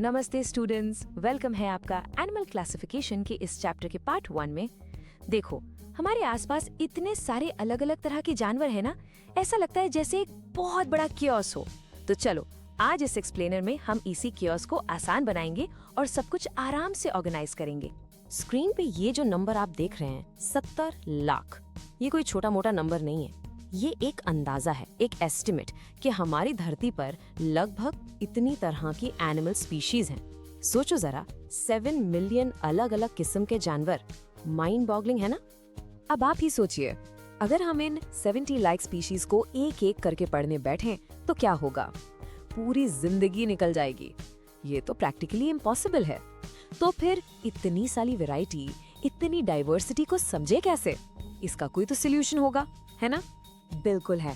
नमस्ते students, welcome है आपका एनिमल क्लासिफिकेशन के इस चैप्टर के पार्ट 1 में। देखो, हमारे आसपास इतने सारे अलग अलग तरह के जानवर हैं ना, ऐसा लगता है जैसे एक बहुत बड़ा कियोस हो। तो चलो आज इस एक्सप्लेनर में हम इसी कियोस को आसान बनाएंगे और सब कुछ आराम से ऑर्गेनाइज करेंगे। स्क्रीन पे ये जो नंबर आप देख रहे हैं 70 लाख, ये कोई छोटा मोटा नंबर नहीं है। ये एक अंदाजा है, एक एस्टिमेट कि हमारी धरती पर लगभग इतनी तरह की एनिमल स्पीशीज हैं। सोचो जरा, 7 मिलियन अलग अलग किस्म के जानवर। माइंड बॉगलिंग है ना? अब आप ही सोचिए, अगर हम इन 70 लाख स्पीशीज को एक एक करके पढ़ने बैठें तो क्या होगा? पूरी जिंदगी निकल जाएगी। ये तो प्रैक्टिकली इम्पॉसिबल है। तो फिर इतनी सारी वैरायटी, इतनी डाइवर्सिटी को समझे कैसे? इसका कोई तो सोल्यूशन होगा, है ना? बिल्कुल है,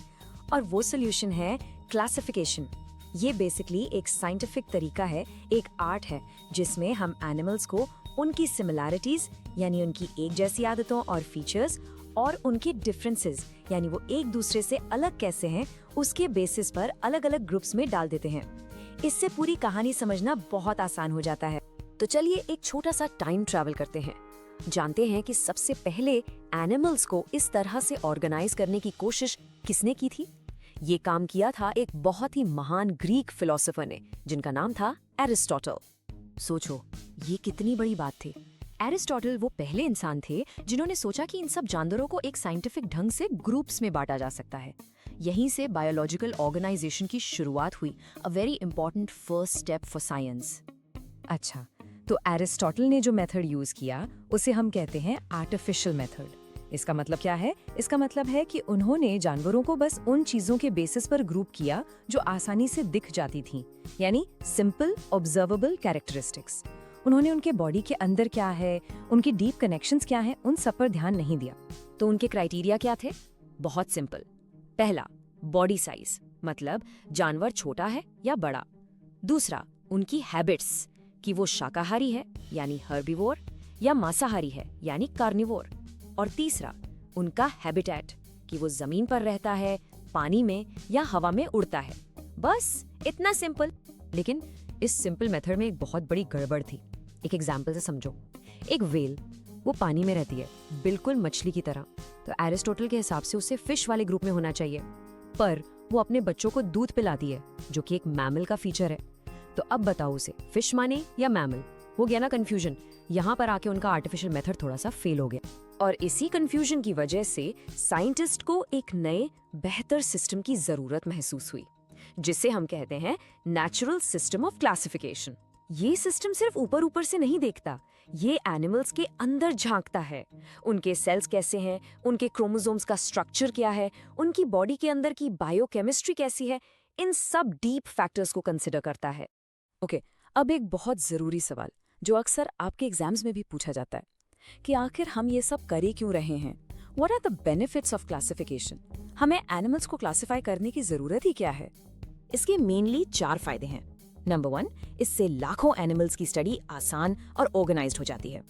और वो सोल्यूशन है क्लासिफिकेशन। ये बेसिकली एक साइंटिफिक तरीका है, एक आर्ट है, जिसमें हम एनिमल्स को उनकी सिमिलैरिटीज यानी उनकी एक जैसी आदतों और फीचर्स और उनके डिफरेंसेस यानी वो एक दूसरे से अलग कैसे हैं, उसके बेसिस पर अलग अलग ग्रुप्स में डाल देते हैं। इससे पूरी कहानी समझना बहुत आसान हो जाता है। तो चलिए एक छोटा सा टाइम ट्रैवल करते हैं। जानते हैं कि सबसे पहले एनिमल्स को इस तरह से ऑर्गेनाइज करने की कोशिश किसने की थी? ये काम किया था एक बहुत ही महान ग्रीक फिलोसोफर ने, जिनका नाम था एरिस्टोटल। सोचो, ये कितनी बड़ी बात थी। एरिस्टोटल वो पहले इंसान थे जिन्होंने सोचा कि इन सब जानवरों को एक साइंटिफिक ढंग से ग्रुप्स में बांटा जा सकता है। यहीं से बायोलॉजिकल ऑर्गेनाइजेशन की शुरुआत हुई, a very important first step for science. अच्छा, तो एरिस्टोटल ने जो मेथड यूज किया उसे हम कहते हैं आर्टिफिशियल मेथड। इसका मतलब क्या है? इसका मतलब है कि उन्होंने जानवरों को बस उन चीजों के बेसिस पर ग्रुप किया जो आसानी से दिख जाती थीं, यानी सिंपल ऑब्जर्वेबल कैरेक्टरिस्टिक्स। उन्होंने उनके बॉडी के अंदर क्या है, उनकी डीप कनेक्शंस क्या हैं, उन सब पर ध्यान नहीं दिया। तो उनके क्राइटेरिया क्या थे? बहुत सिंपल। पहला, बॉडी साइज, मतलब जानवर छोटा है या बड़ा। दूसरा, उनकी हैबिट्स, कि वो शाकाहारी है यानी हर्बीवोर या मांसाहारी है यानी कार्निवोर। और तीसरा, उनका हैबिटेट, कि वो जमीन पर रहता है, पानी में या हवा में उड़ता है। बस इतना सिंपल। लेकिन इस सिंपल मेथड में एक बहुत बड़ी गड़बड़ थी। एक एग्जाम्पल से समझो। एक व्हेल, वो पानी में रहती है, बिल्कुल मछली की तरह। तो एरिस्टोटल के हिसाब से उसे फिश वाले ग्रुप में होना चाहिए, पर वो अपने बच्चों को दूध पिलाती है, जो कि एक मैमल का फीचर है। तो अब बताओ, उसे फिश माने या मैमल? हो गया ना कंफ्यूजन। यहाँ पर आके उनका आर्टिफिशियल मेथड थोड़ा सा फेल हो गया, और इसी कंफ्यूजन की वजह से साइंटिस्ट को एक नए बेहतर सिस्टम की जरूरत महसूस हुई, जिसे हम कहते हैं नेचुरल सिस्टम ऑफ क्लासिफिकेशन। ये सिस्टम सिर्फ ऊपर ऊपर से नहीं देखता, ये एनिमल्स के अंदर झांकता है। उनके सेल्स कैसे हैं, उनके क्रोमोसोम्स का स्ट्रक्चर क्या है, उनकी बॉडी के अंदर की बायोकेमिस्ट्री कैसी है, इन सब डीप फैक्टर्स को कंसिडर करता है। ओके, अब एक बहुत जरूरी सवाल जो अक्सर आपके एग्जाम्स में भी पूछा जाता है कि आखिर हम ये सब करे क्यों रहे हैं? What are the benefits of classification? हमें एनिमल्स को क्लासिफाई करने की जरूरत ही क्या है? इसके मेनली 4 फायदे हैं। नंबर 1, इससे लाखों एनिमल्स की स्टडी आसान और ऑर्गेनाइज्ड हो जाती है।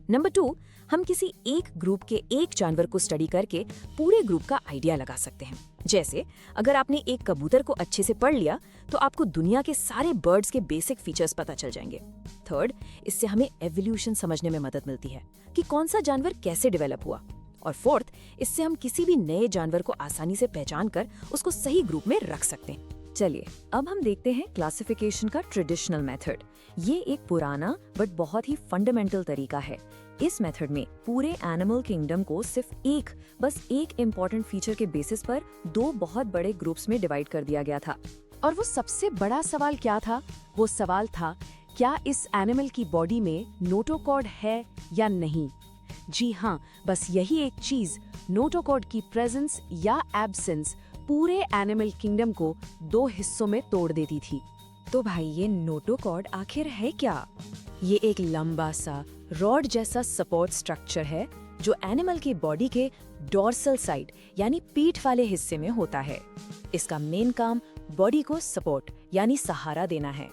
नंबर 2, हम किसी एक ग्रुप के एक जानवर को स्टडी करके पूरे ग्रुप का आइडिया लगा सकते हैं। जैसे अगर आपने एक कबूतर को अच्छे से पढ़ लिया तो आपको दुनिया के सारे बर्ड्स के बेसिक फीचर्स पता चल जाएंगे। थर्ड, इससे हमें एवोल्यूशन समझने में मदद मिलती है कि कौन सा जानवर कैसे डेवलप हुआ। और फोर्थ, इससे हम किसी भी नए जानवर को आसानी से पहचान कर उसको सही ग्रुप में रख सकते हैं। चलिए अब हम देखते हैं क्लासिफिकेशन का ट्रेडिशनल मेथड। ये एक पुराना बट बहुत ही फंडामेंटल तरीका है। इस मेथड में पूरे एनिमल किंगडम को सिर्फ बस एक इम्पॉर्टेंट फीचर के बेसिस पर 2 बहुत बड़े ग्रुप्स में डिवाइड कर दिया गया था। और वो सबसे बड़ा सवाल क्या था? वो सवाल था, क्या इस एनिमल की बॉडी में नोटोकॉर्ड है या नहीं? जी हाँ, बस यही एक चीज, नोटोकॉर्ड की प्रेजेंस या एब्सेंस, पूरे एनिमल किंगडम को 2 हिस्सों में तोड़ देती थी। तो भाई, ये नोटोकॉर्ड आखिर है क्या? ये एक लंबा सा रॉड जैसा सपोर्ट स्ट्रक्चर है जो एनिमल की बॉडी के डोर्सल साइड यानी पीठ वाले हिस्से में होता है। इसका मेन काम बॉडी को सपोर्ट यानी सहारा देना है।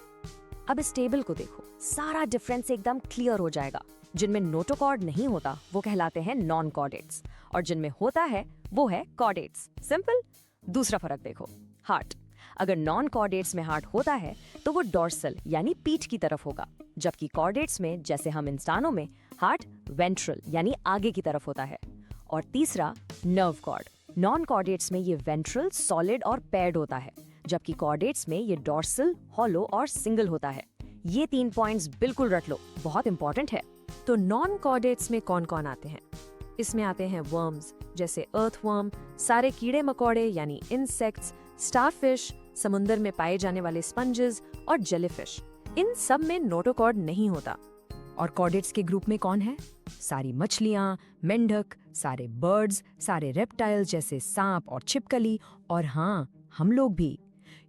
अब इस टेबल को देखो, सारा डिफरेंस एकदम क्लियर हो जाएगा। जिनमें नोटोकॉर्ड नहीं होता वो कहलाते हैं नॉन कॉर्डेट्स, और जिनमें होता है वो है कॉर्डेट्स। सिंपल। दूसरा फर्क देखो, हार्ट। अगर नॉन कॉर्डेट्स में हार्ट होता है तो वो डॉर्सल यानी पीठ की तरफ होगा, जबकि कॉर्डेट्स में जैसे हम इंसानों में हार्ट वेंट्रल यानी आगे की तरफ होता है। और तीसरा नर्व कॉर्ड, नॉन कॉर्डेट्स में ये वेंट्रल सॉलिड और पेयर्ड होता है, जबकि कॉर्डेट्स में ये डॉर्सल हॉलो और सिंगल होता है। ये 3 पॉइंट्स बिल्कुल रट लो, बहुत इंपॉर्टेंट है। तो नॉन कॉर्डेट्स में कौन कौन आते हैं? इसमें आते हैं वर्म्स जैसे अर्थवर्म, सारे कीड़े मकोड़े यानी इंसेक्ट्स, स्टारफिश, समुंदर में पाए जाने वाले स्पंजेस और जेलीफिश। इन सब में नोटोकॉर्ड नहीं होता। और कॉर्डेट्स के ग्रुप में कौन है? सारी मछलियाँ, मेंढक, सारे बर्ड्स, सारे रेप्टाइल्स जैसे सांप और छिपकली, और हाँ, हम लोग भी।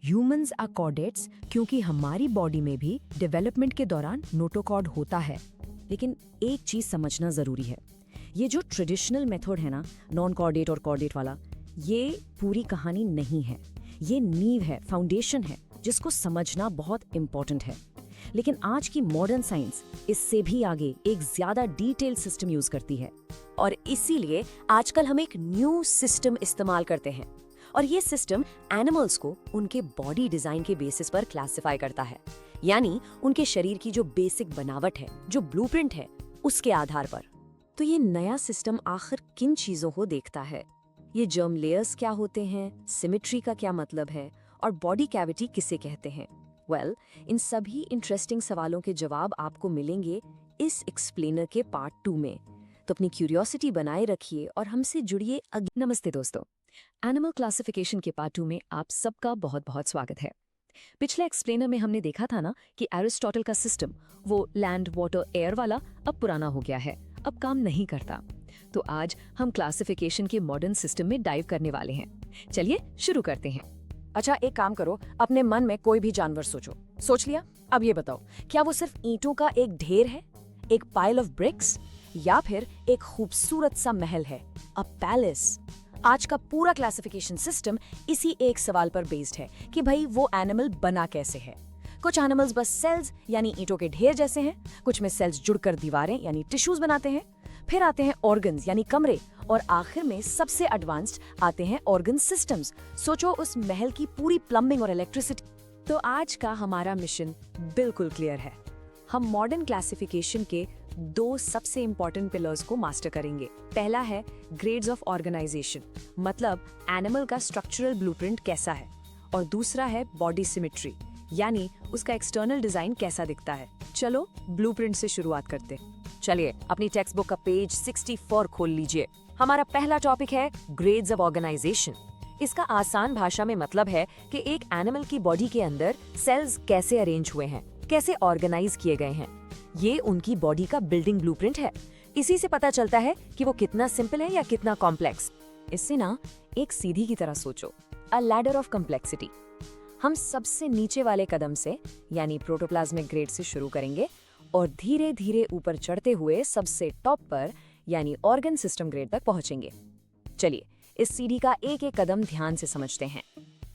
ह्यूमंस आर कॉर्डेट्स क्योंकि हमारी बॉडी में भी डेवलपमेंट के दौरान नोटोकॉर्ड होता है। लेकिन एक चीज समझना जरूरी है, ये जो ट्रेडिशनल मेथड है ना, नॉन कॉर्डेट और कॉर्डेट वाला, ये पूरी कहानी नहीं है। ये नींव है, फाउंडेशन है, जिसको समझना बहुत इंपॉर्टेंट है। लेकिन आज की मॉडर्न साइंस इससे भी आगे एक ज्यादा डिटेल सिस्टम यूज करती है, और इसीलिए आजकल हम एक न्यू सिस्टम इस्तेमाल करते हैं। और ये सिस्टम एनिमल्स को उनके बॉडी डिजाइन के बेसिस पर क्लासिफाई करता है, यानी उनके शरीर की जो बेसिक बनावट है, जो ब्लूप्रिंट है, उसके आधार पर। तो ये नया सिस्टम आखिर किन चीजों को देखता है? ये जर्म लेयर्स क्या होते हैं, सिमेट्री का क्या मतलब है, और बॉडी कैविटी किसे कहते हैं? वेल, इन सभी इंटरेस्टिंग सवालों के जवाब आपको मिलेंगे इस एक्सप्लेनर के पार्ट 2 में। तो अपनी क्यूरियोसिटी बनाए रखिए और हमसे जुड़िए। नमस्ते दोस्तों, एनिमल क्लासिफिकेशन के पार्ट 2 में आप सबका बहुत बहुत स्वागत है। पिछले एक्सप्लेनर में हमने देखा था ना कि एरिस्टोटल का सिस्टम, वो लैंड वाटर एयर वाला, अब पुराना हो गया है, अब काम नहीं करता। तो आज हम क्लासिफिकेशन के मॉडर्न सिस्टम में डाइव करने वाले हैं। चलिए शुरू करते हैं। अच्छा, एक काम करो, अपने मन में कोई भी जानवर सोचो। सोच लिया? अब ये बताओ, क्या वो सिर्फ ईंटों का एक ढेर है, एक पाइल ऑफ ब्रिक्स, या फिर एक खूबसूरत सा महल है, अ पैलेस? आज का पूरा क्लासिफिकेशन सिस्टम इसी एक सवाल पर बेस्ड है कि भाई वो एनिमल बना कैसे है। कुछ एनिमल्स बस सेल्स यानी ईंटों के ढेर जैसे हैं, कुछ में सेल्स जुड़कर दीवारें यानी टिश्यूज बनाते हैं, फिर आते हैं ऑर्गन्स यानी कमरे, और आखिर में सबसे एडवांस्ड आते हैं ऑर्गन सिस्टम्स। सोचो उस महल की पूरी प्लम्बिंग और इलेक्ट्रिसिटी। तो आज का हमारा मिशन बिल्कुल क्लियर है। हम मॉडर्न क्लासिफिकेशन के 2 सबसे इंपॉर्टेंट पिलर्स को मास्टर करेंगे। पहला है ग्रेड्स ऑफ ऑर्गेनाइजेशन, मतलब एनिमल का स्ट्रक्चरल ब्लूप्रिंट कैसा है, और दूसरा है बॉडी सिमेट्री, यानी उसका एक्सटर्नल डिजाइन कैसा दिखता है। चलो ब्लूप्रिंट से शुरुआत करते हैं। चलिए अपनी टेक्स्ट बुक का पेज 64 खोल लीजिए। हमारा पहला टॉपिक है ग्रेड्स ऑफ ऑर्गेनाइजेशन। इसका आसान भाषा में मतलब है कि एक एनिमल की बॉडी के अंदर सेल्स कैसे अरेंज हुए हैं, कैसे ऑर्गेनाइज किए गए हैं। ये उनकी बॉडी का बिल्डिंग ब्लूप्रिंट है। इसी से पता चलता है कि वो कितना सिंपल है या कितना कॉम्प्लेक्स। इससे ना एक सीधी की तरह सोचो, अ लैडर ऑफ कॉम्प्लेक्सिटी। हम सबसे नीचे वाले कदम से यानी प्रोटोप्लाज्मिक ग्रेड से शुरू करेंगे और धीरे धीरे ऊपर चढ़ते हुए सबसे टॉप पर यानी ऑर्गन सिस्टम ग्रेड तक पहुंचेंगे। चलिए इस सीढ़ी का एक एक कदम ध्यान से समझते हैं।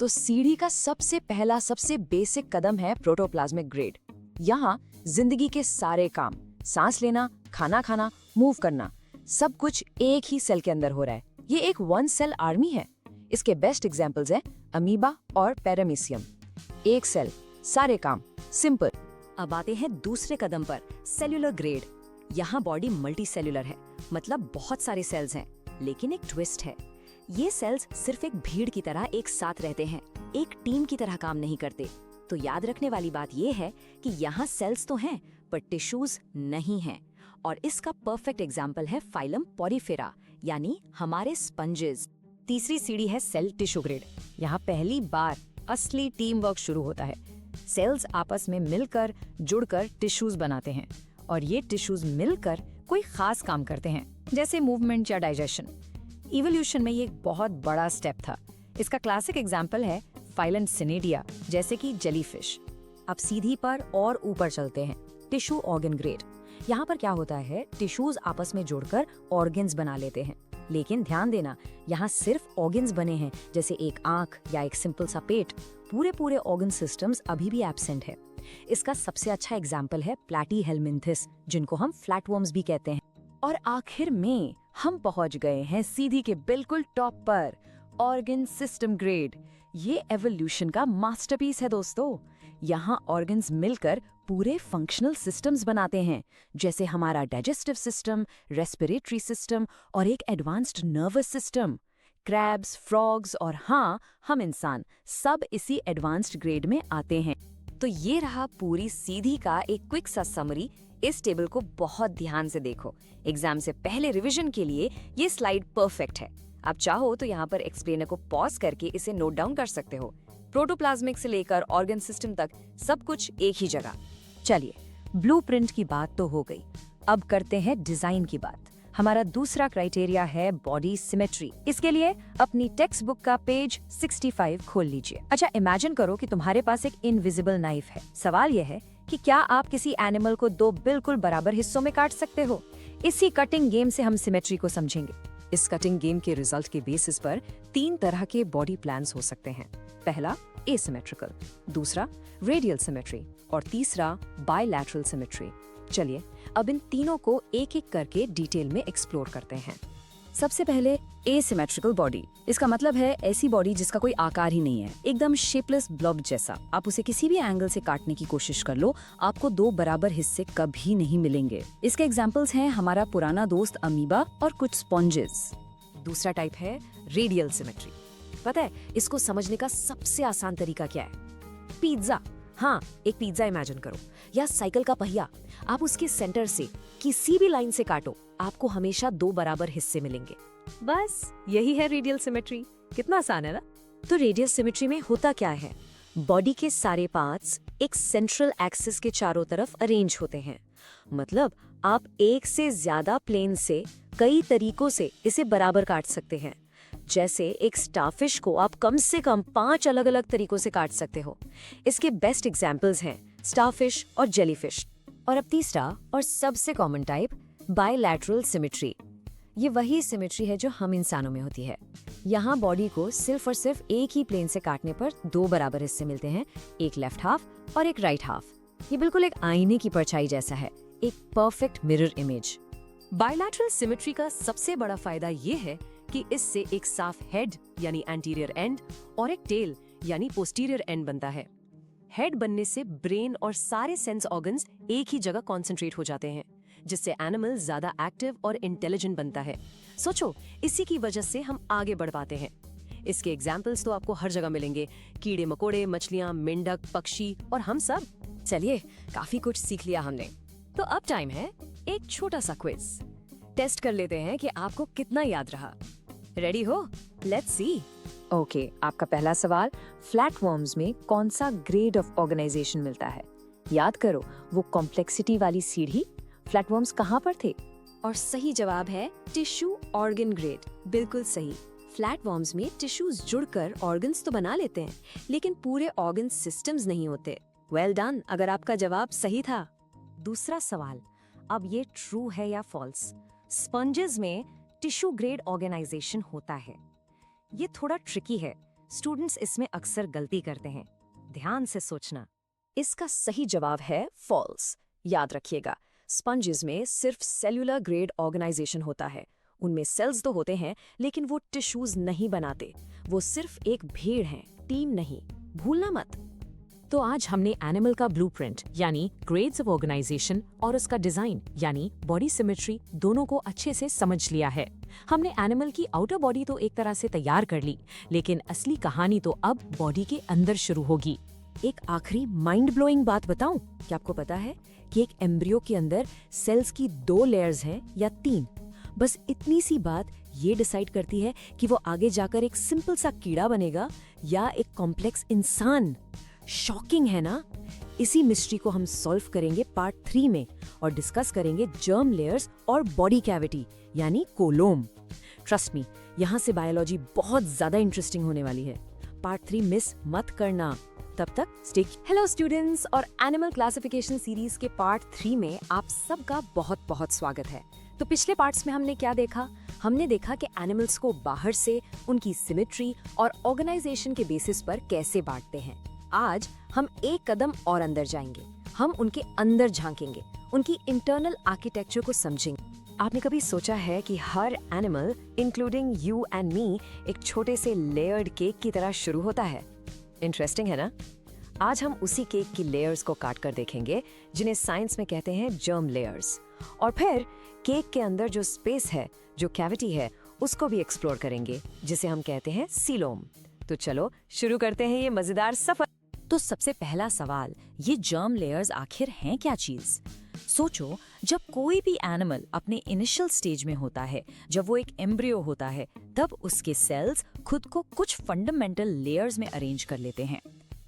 तो सीढ़ी का सबसे पहला, सबसे बेसिक कदम है प्रोटोप्लाज्मिक ग्रेड। यहाँ जिंदगी के सारे काम, सांस लेना, खाना खाना, मूव करना, सब कुछ एक ही सेल के अंदर हो रहा है। ये एक 1 सेल आर्मी है। इसके बेस्ट एग्जांपल्स हैं अमीबा और पैरामीशियम। एक सेल, सारे काम, सिंपल। अब आते हैं दूसरे कदम पर, सेल्यूलर ग्रेड। यहाँ बॉडी मल्टी सेल्यूलर है, मतलब बहुत सारे सेल्स हैं, लेकिन एक ट्विस्ट है। ये सेल्स सिर्फ एक भीड़ की तरह एक साथ रहते हैं, एक टीम की तरह काम नहीं करते। तो याद रखने वाली बात यह है कि यहाँ सेल्स तो हैं, पर टिश्यूज नहीं हैं। और इसका परफेक्ट एग्जाम्पल है फाइलम पोरिफेरा, यानी हमारे स्पंजेस। तीसरी सीढ़ी है सेल टिश्यू ग्रेड। यहाँ पहली बार असली टीम वर्क शुरू होता है। सेल्स आपस में मिलकर, जुड़कर टिश्यूज बनाते हैं, और ये टिश्यूज मिलकर कोई खास काम करते हैं, जैसे मूवमेंट या डाइजेशन। इवोल्यूशन में ये एक बहुत बड़ा स्टेप था। इसका क्लासिक एग्जाम्पल है फाइलम सिनेडिया, जैसे कि जेलीफिश। अब सीधी पर और ऊपर चलते हैं, टिश्यू ऑर्गन ग्रेड। यहाँ पर क्या होता है, टिश्यूज आपस में जुड़कर ऑर्गन्स बना लेते हैं। लेकिन ध्यान देना, यहाँ सिर्फ ऑर्गन्स बने हैं, जैसे एक आंख या एक सिंपल सा पेट। पूरे ऑर्गन सिस्टम्स अभी भी एब्सेंट है। इसका सबसे अच्छा एग्जाम्पल है प्लैटीहेलमिन्थिस, जिनको हम फ्लैटवर्म्स भी कहते हैं। और आखिर में हम पहुंच गए हैं सीधी के बिल्कुल टॉप पर, ऑर्गन सिस्टम ग्रेड। ये एवोल्यूशन का मास्टरपीस है दोस्तों। यहाँ ऑर्गन्स मिलकर पूरे फंक्शनल सिस्टम्स बनाते हैं, जैसे हमारा डाइजेस्टिव सिस्टम, रेस्पिरेटरी सिस्टम और एक advanced nervous system. Crabs, frogs और हाँ, हम इंसान सब इसी एडवांस्ड ग्रेड में आते हैं। तो ये रहा पूरी सीधी का एक क्विक सा समरी। इस टेबल को बहुत ध्यान से देखो। एग्जाम से पहले रिवीजन के लिए ये स्लाइड परफेक्ट है। आप चाहो तो यहाँ पर एक्सप्लेनर को पॉज करके इसे नोट डाउन कर सकते हो। प्रोटोप्लाज्मिक से लेकर ऑर्गन सिस्टम तक सब कुछ एक ही जगह। चलिए, ब्लूप्रिंट की बात तो हो गई, अब करते हैं डिजाइन की बात। हमारा दूसरा क्राइटेरिया है बॉडी सिमेट्री। इसके लिए अपनी टेक्स्ट बुक का पेज 65 खोल लीजिए। अच्छा, इमेजिन करो कि तुम्हारे पास एक इनविजिबल नाइफ है। सवाल यह है कि क्या आप किसी एनिमल को 2 बिल्कुल बराबर हिस्सों में काट सकते हो? इसी कटिंग गेम से हम सिमेट्री को समझेंगे। इस कटिंग गेम के रिजल्ट के बेसिस पर 3 तरह के बॉडी प्लान्स हो सकते हैं। पहला एसिमेट्रिकल, दूसरा रेडियल सिमेट्री और तीसरा बायलैटरल सिमेट्री। चलिए अब इन तीनों को एक एक करके डिटेल में एक्सप्लोर करते हैं। सबसे पहले एसिमेट्रिकल बॉडी। इसका मतलब है ऐसी बॉडी जिसका कोई आकार ही नहीं है, एकदम शेपलेस ब्लॉब जैसा। आप उसे किसी भी एंगल से काटने की कोशिश कर लो, आपको 2 बराबर हिस्से कभी नहीं मिलेंगे। इसके एग्जांपल्स हैं हमारा पुराना दोस्त अमीबा और कुछ स्पॉन्जेस। दूसरा टाइप है रेडियल सिमेट्री। पता है इसको समझने का सबसे आसान तरीका क्या है? पिज्जा। हाँ, एक पिज्जा इमेजिन करो, या साइकिल का पहिया। आप उसके सेंटर से किसी भी लाइन से काटो, आपको हमेशा 2 बराबर हिस्से मिलेंगे। बस यही है रेडियल सिमेट्री। कितना आसान है ना? तो रेडियल सिमेट्री में होता क्या है? बॉडी के सारे पार्ट्स एक सेंट्रल एक्सिस के चारों तरफ अरेंज होते हैं। मतलब आप एक से ज्यादा प्लेन से कई तरीकों से इसे बराबर काट सकते हैं। जैसे एक स्टारफिश को आप कम से कम 5 अलग अलग तरीकों से काट सकते हो। इसके बेस्ट एग्जाम्पल्स हैं स्टारफिश और जेलीफिश। और अब तीसरा और सबसे कॉमन टाइप, बायलैटरल सिमेट्री। ये वही सिमेट्री है जो हम इंसानों में होती है। यहाँ बॉडी को सिर्फ और सिर्फ एक ही प्लेन से काटने पर 2 बराबर हिस्से मिलते हैं, एक लेफ्ट हाफ और एक राइट हाफ। ये बिल्कुल एक आईने की परछाई जैसा है, एक perfect mirror image. Bilateral symmetry का सबसे बड़ा फायदा ये है कि इससे एक साफ हेड यानी एंटीरियर एंड और एक टेल यानी पोस्टीरियर एंड बनता है। हेड बनने से ब्रेन और सारे सेंस ऑर्गन्स एक ही जगह कॉन्सेंट्रेट हो जाते हैं, जिससे एनिमल ज्यादा एक्टिव और इंटेलिजेंट बनता है। सोचो, इसी की वजह से हम आगे बढ़ पाते हैं। इसके एग्जाम्पल्स तो आपको हर जगह मिलेंगे, कीड़े मकोड़े, मछलियां, मेंढक, पक्षी और हम सब। चलिए, काफी कुछ सीख लिया हमने। तो अब टाइम है एक छोटा सा क्विज। टेस्ट कर लेते हैं कि आपको कितना याद रहा। रेडी हो? Let's see. ओके, आपका पहला सवाल, फ्लैटवर्म्स में कौन सा ग्रेड ऑफ ऑर्गेनाइजेशन मिलता है? याद करो, वो कॉम्प्लेक्सिटी वाली सीढ़ी। फ्लैटवर्म्स कहाँ पर थे? और सही जवाब है टिश्यू ऑर्गन ग्रेड। बिल्कुल सही। फ्लैटवर्म्स में टिश्यूज जुड़कर ऑर्गन्स तो बना लेते हैं, लेकिन पूरे ऑर्गन सिस्टम्स नहीं होते। वेल डन, अगर आपका जवाब सही था। दूसरा सवाल, अब ये ट्रू है या फॉल्स? स्पंजेस में टिश्यू ग्रेड ऑर्गेनाइजेशन होता है। ये थोड़ा ट्रिकी है, स्टूडेंट्स इसमें अक्सर गलती करते हैं। ध्यान से सोचना। इसका सही जवाब है फॉल्स। याद रखिएगा, स्पंजेस में सिर्फ सेल्यूलर ग्रेड ऑर्गेनाइजेशन होता है। उनमें सेल्स तो होते हैं, लेकिन वो टिश्यूज नहीं बनाते। वो सिर्फ एक भीड़ है, टीम नहीं। भूलना मत। तो आज हमने एनिमल का ब्लूप्रिंट यानी ग्रेड्स ऑफ ऑर्गेनाइजेशन और उसका डिजाइन यानी बॉडी सिमेट्री दोनों को अच्छे से समझ लिया है। हमने एनिमल की आउटर बॉडी तो एक तरह से तैयार कर ली, लेकिन असली कहानी तो अब बॉडी के अंदर शुरू होगी। एक आखिरी माइंड ब्लोइंग बात बताऊं? क्या आपको पता है कि एक एम्ब्रियो के अंदर सेल्स की 2 लेयर्स हैं या 3? बस इतनी सी बात ये डिसाइड करती है कि वो आगे जाकर एक सिंपल सा कीड़ा बनेगा या एक कॉम्प्लेक्स इंसान। शॉकिंग है ना? इसी मिस्ट्री को हम सॉल्व करेंगे पार्ट 3 में और डिस्कस करेंगे जर्म लेयर्स और बॉडी कैविटी यानी कोलोम। ट्रस्ट मी, यहाँ से बायोलॉजी बहुत ज्यादा इंटरेस्टिंग होने वाली है। पार्ट 3 मिस मत करना। तब तक स्टिक। हेलो स्टूडेंट्स, और एनिमल क्लासिफिकेशन सीरीज के पार्ट 3 में आप सबका बहुत बहुत स्वागत है। तो पिछले पार्ट्स में हमने क्या देखा? हमने देखा कि एनिमल्स को बाहर से उनकी सिमेट्री और ऑर्गेनाइजेशन के बेसिस पर कैसे बांटते हैं। आज हम एक कदम और अंदर जाएंगे। हम उनके अंदर झांकेंगे, उनकी इंटरनल आर्किटेक्चर को समझेंगे। आपने कभी सोचा है कि हर animal including you and me एक छोटे से लेयर्ड केक की तरह शुरू होता है? इंटरेस्टिंग है ना? आज हम उसी केक की लेयर्स को काट कर देखेंगे जिन्हें साइंस में कहते हैं जर्म लेयर्स। और फिर केक के अंदर जो स्पेस है, जो कैविटी है, उसको भी एक्सप्लोर करेंगे जिसे हम कहते हैं सीलोम। तो चलो शुरू करते हैं ये मजेदार सफर। तो सबसे पहला सवाल, ये जर्म लेयर्स आखिर हैं क्या चीज? सोचो, जब कोई भी एनिमल अपने इनिशियल स्टेज में होता है, जब वो एक एम्ब्रियो होता है, तब उसके सेल्स खुद को कुछ फंडामेंटल लेयर्स में अरेंज कर लेते हैं।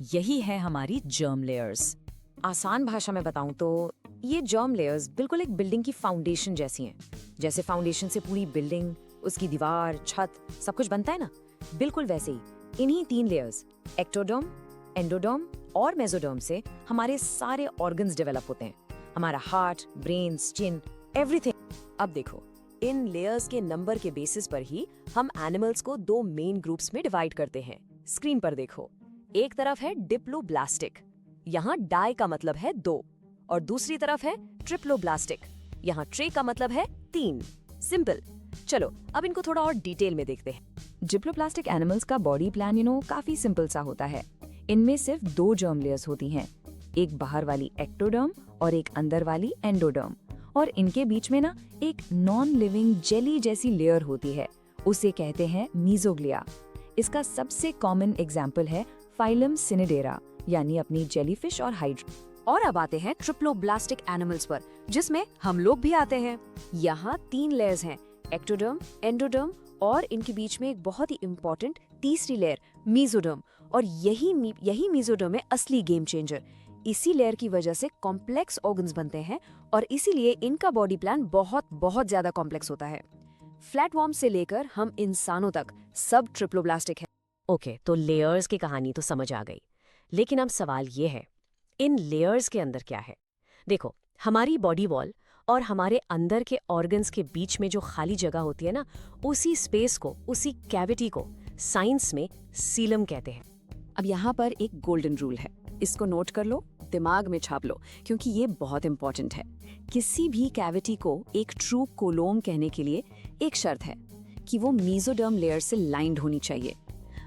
यही है हमारी जर्म लेयर्स। आसान भाषा में बताऊं तो ये जर्म लेयर्स बिल्कुल एक बिल्डिंग की फाउंडेशन जैसी हैं। जैसे फाउंडेशन से पूरी बिल्डिंग, उसकी दीवार, छत, सब कुछ बनता है ना, बिल्कुल वैसे ही इन्हीं 3 लेयर्स एक्टोडर्म, एंडोडर्म और मेसोडर्म से हमारे सारे ऑर्गन्स डेवलप होते हैं। हमारा हार्ट, ब्रेन, स्किन, एवरीथिंग। अब देखो, इन लेयर्स के नंबर के बेसिस पर ही हम एनिमल्स को 2 मेन ग्रुप्स में डिवाइड करते हैं। स्क्रीन पर देखो, एक तरफ है डिप्लोब्लास्टिक, यहाँ डाई का मतलब है 2, और दूसरी तरफ है ट्रिप्लोब्लास्टिक, यहाँ ट्रे का मतलब है 3। सिंपल। चलो अब इनको थोड़ा और डिटेल में देखते हैं। डिप्लोब्लास्टिक एनिमल्स का बॉडी प्लान काफी सिंपल सा होता है। इनमें सिर्फ 2 जर्म लेयर्स होती हैं, एक बाहर वाली एक्टोडर्म और एक अंदर वाली एंडोडर्म। और इनके बीच में ना एक नॉन लिविंग जेली जैसी लेयर होती है, उसे कहते हैं मीजोग्लिया। इसका सबसे कॉमन एग्जाम्पल है फाइलम सिनिडेरा, यानी अपनी जेलीफिश और हाइड्रा। और अब आते हैं ट्रिप्लोब्लास्टिक एनिमल्स पर, जिसमें हम लोग भी आते हैं। यहाँ 3 लेयर्स हैं, एक्टोडर्म, एंडोडर्म और इनके बीच में एक बहुत ही इंपॉर्टेंट तीसरी लेयर मीजोडर्म। और यही मीजोडर्म है असली गेम चेंजर। इसी लेयर की वजह से कॉम्प्लेक्स ऑर्गन्स बनते हैं और इसीलिए इनका बॉडी प्लान बहुत बहुत ज्यादा कॉम्प्लेक्स होता है। फ्लैटवॉर्म से लेकर हम इंसानों तक सब ट्रिप्लोब्लास्टिक है। ओके, तो लेयर्स की कहानी तो समझ आ गई, लेकिन अब सवाल ये है, इन लेयर्स के अंदर क्या है? देखो, हमारी बॉडी वॉल और हमारे अंदर के ऑर्गन्स के बीच में जो खाली जगह होती है ना, उसी स्पेस को, उसी कैविटी को साइंस में सीलम कहते हैं। अब यहाँ पर एक गोल्डन रूल है, इसको नोट कर लो, दिमाग में छाप लो, क्योंकि ये बहुत इंपॉर्टेंट है। किसी भी कैविटी को एक ट्रू कोलोम कहने के लिए एक शर्त है कि वो मीजोडर्म लेयर से लाइंड होनी चाहिए।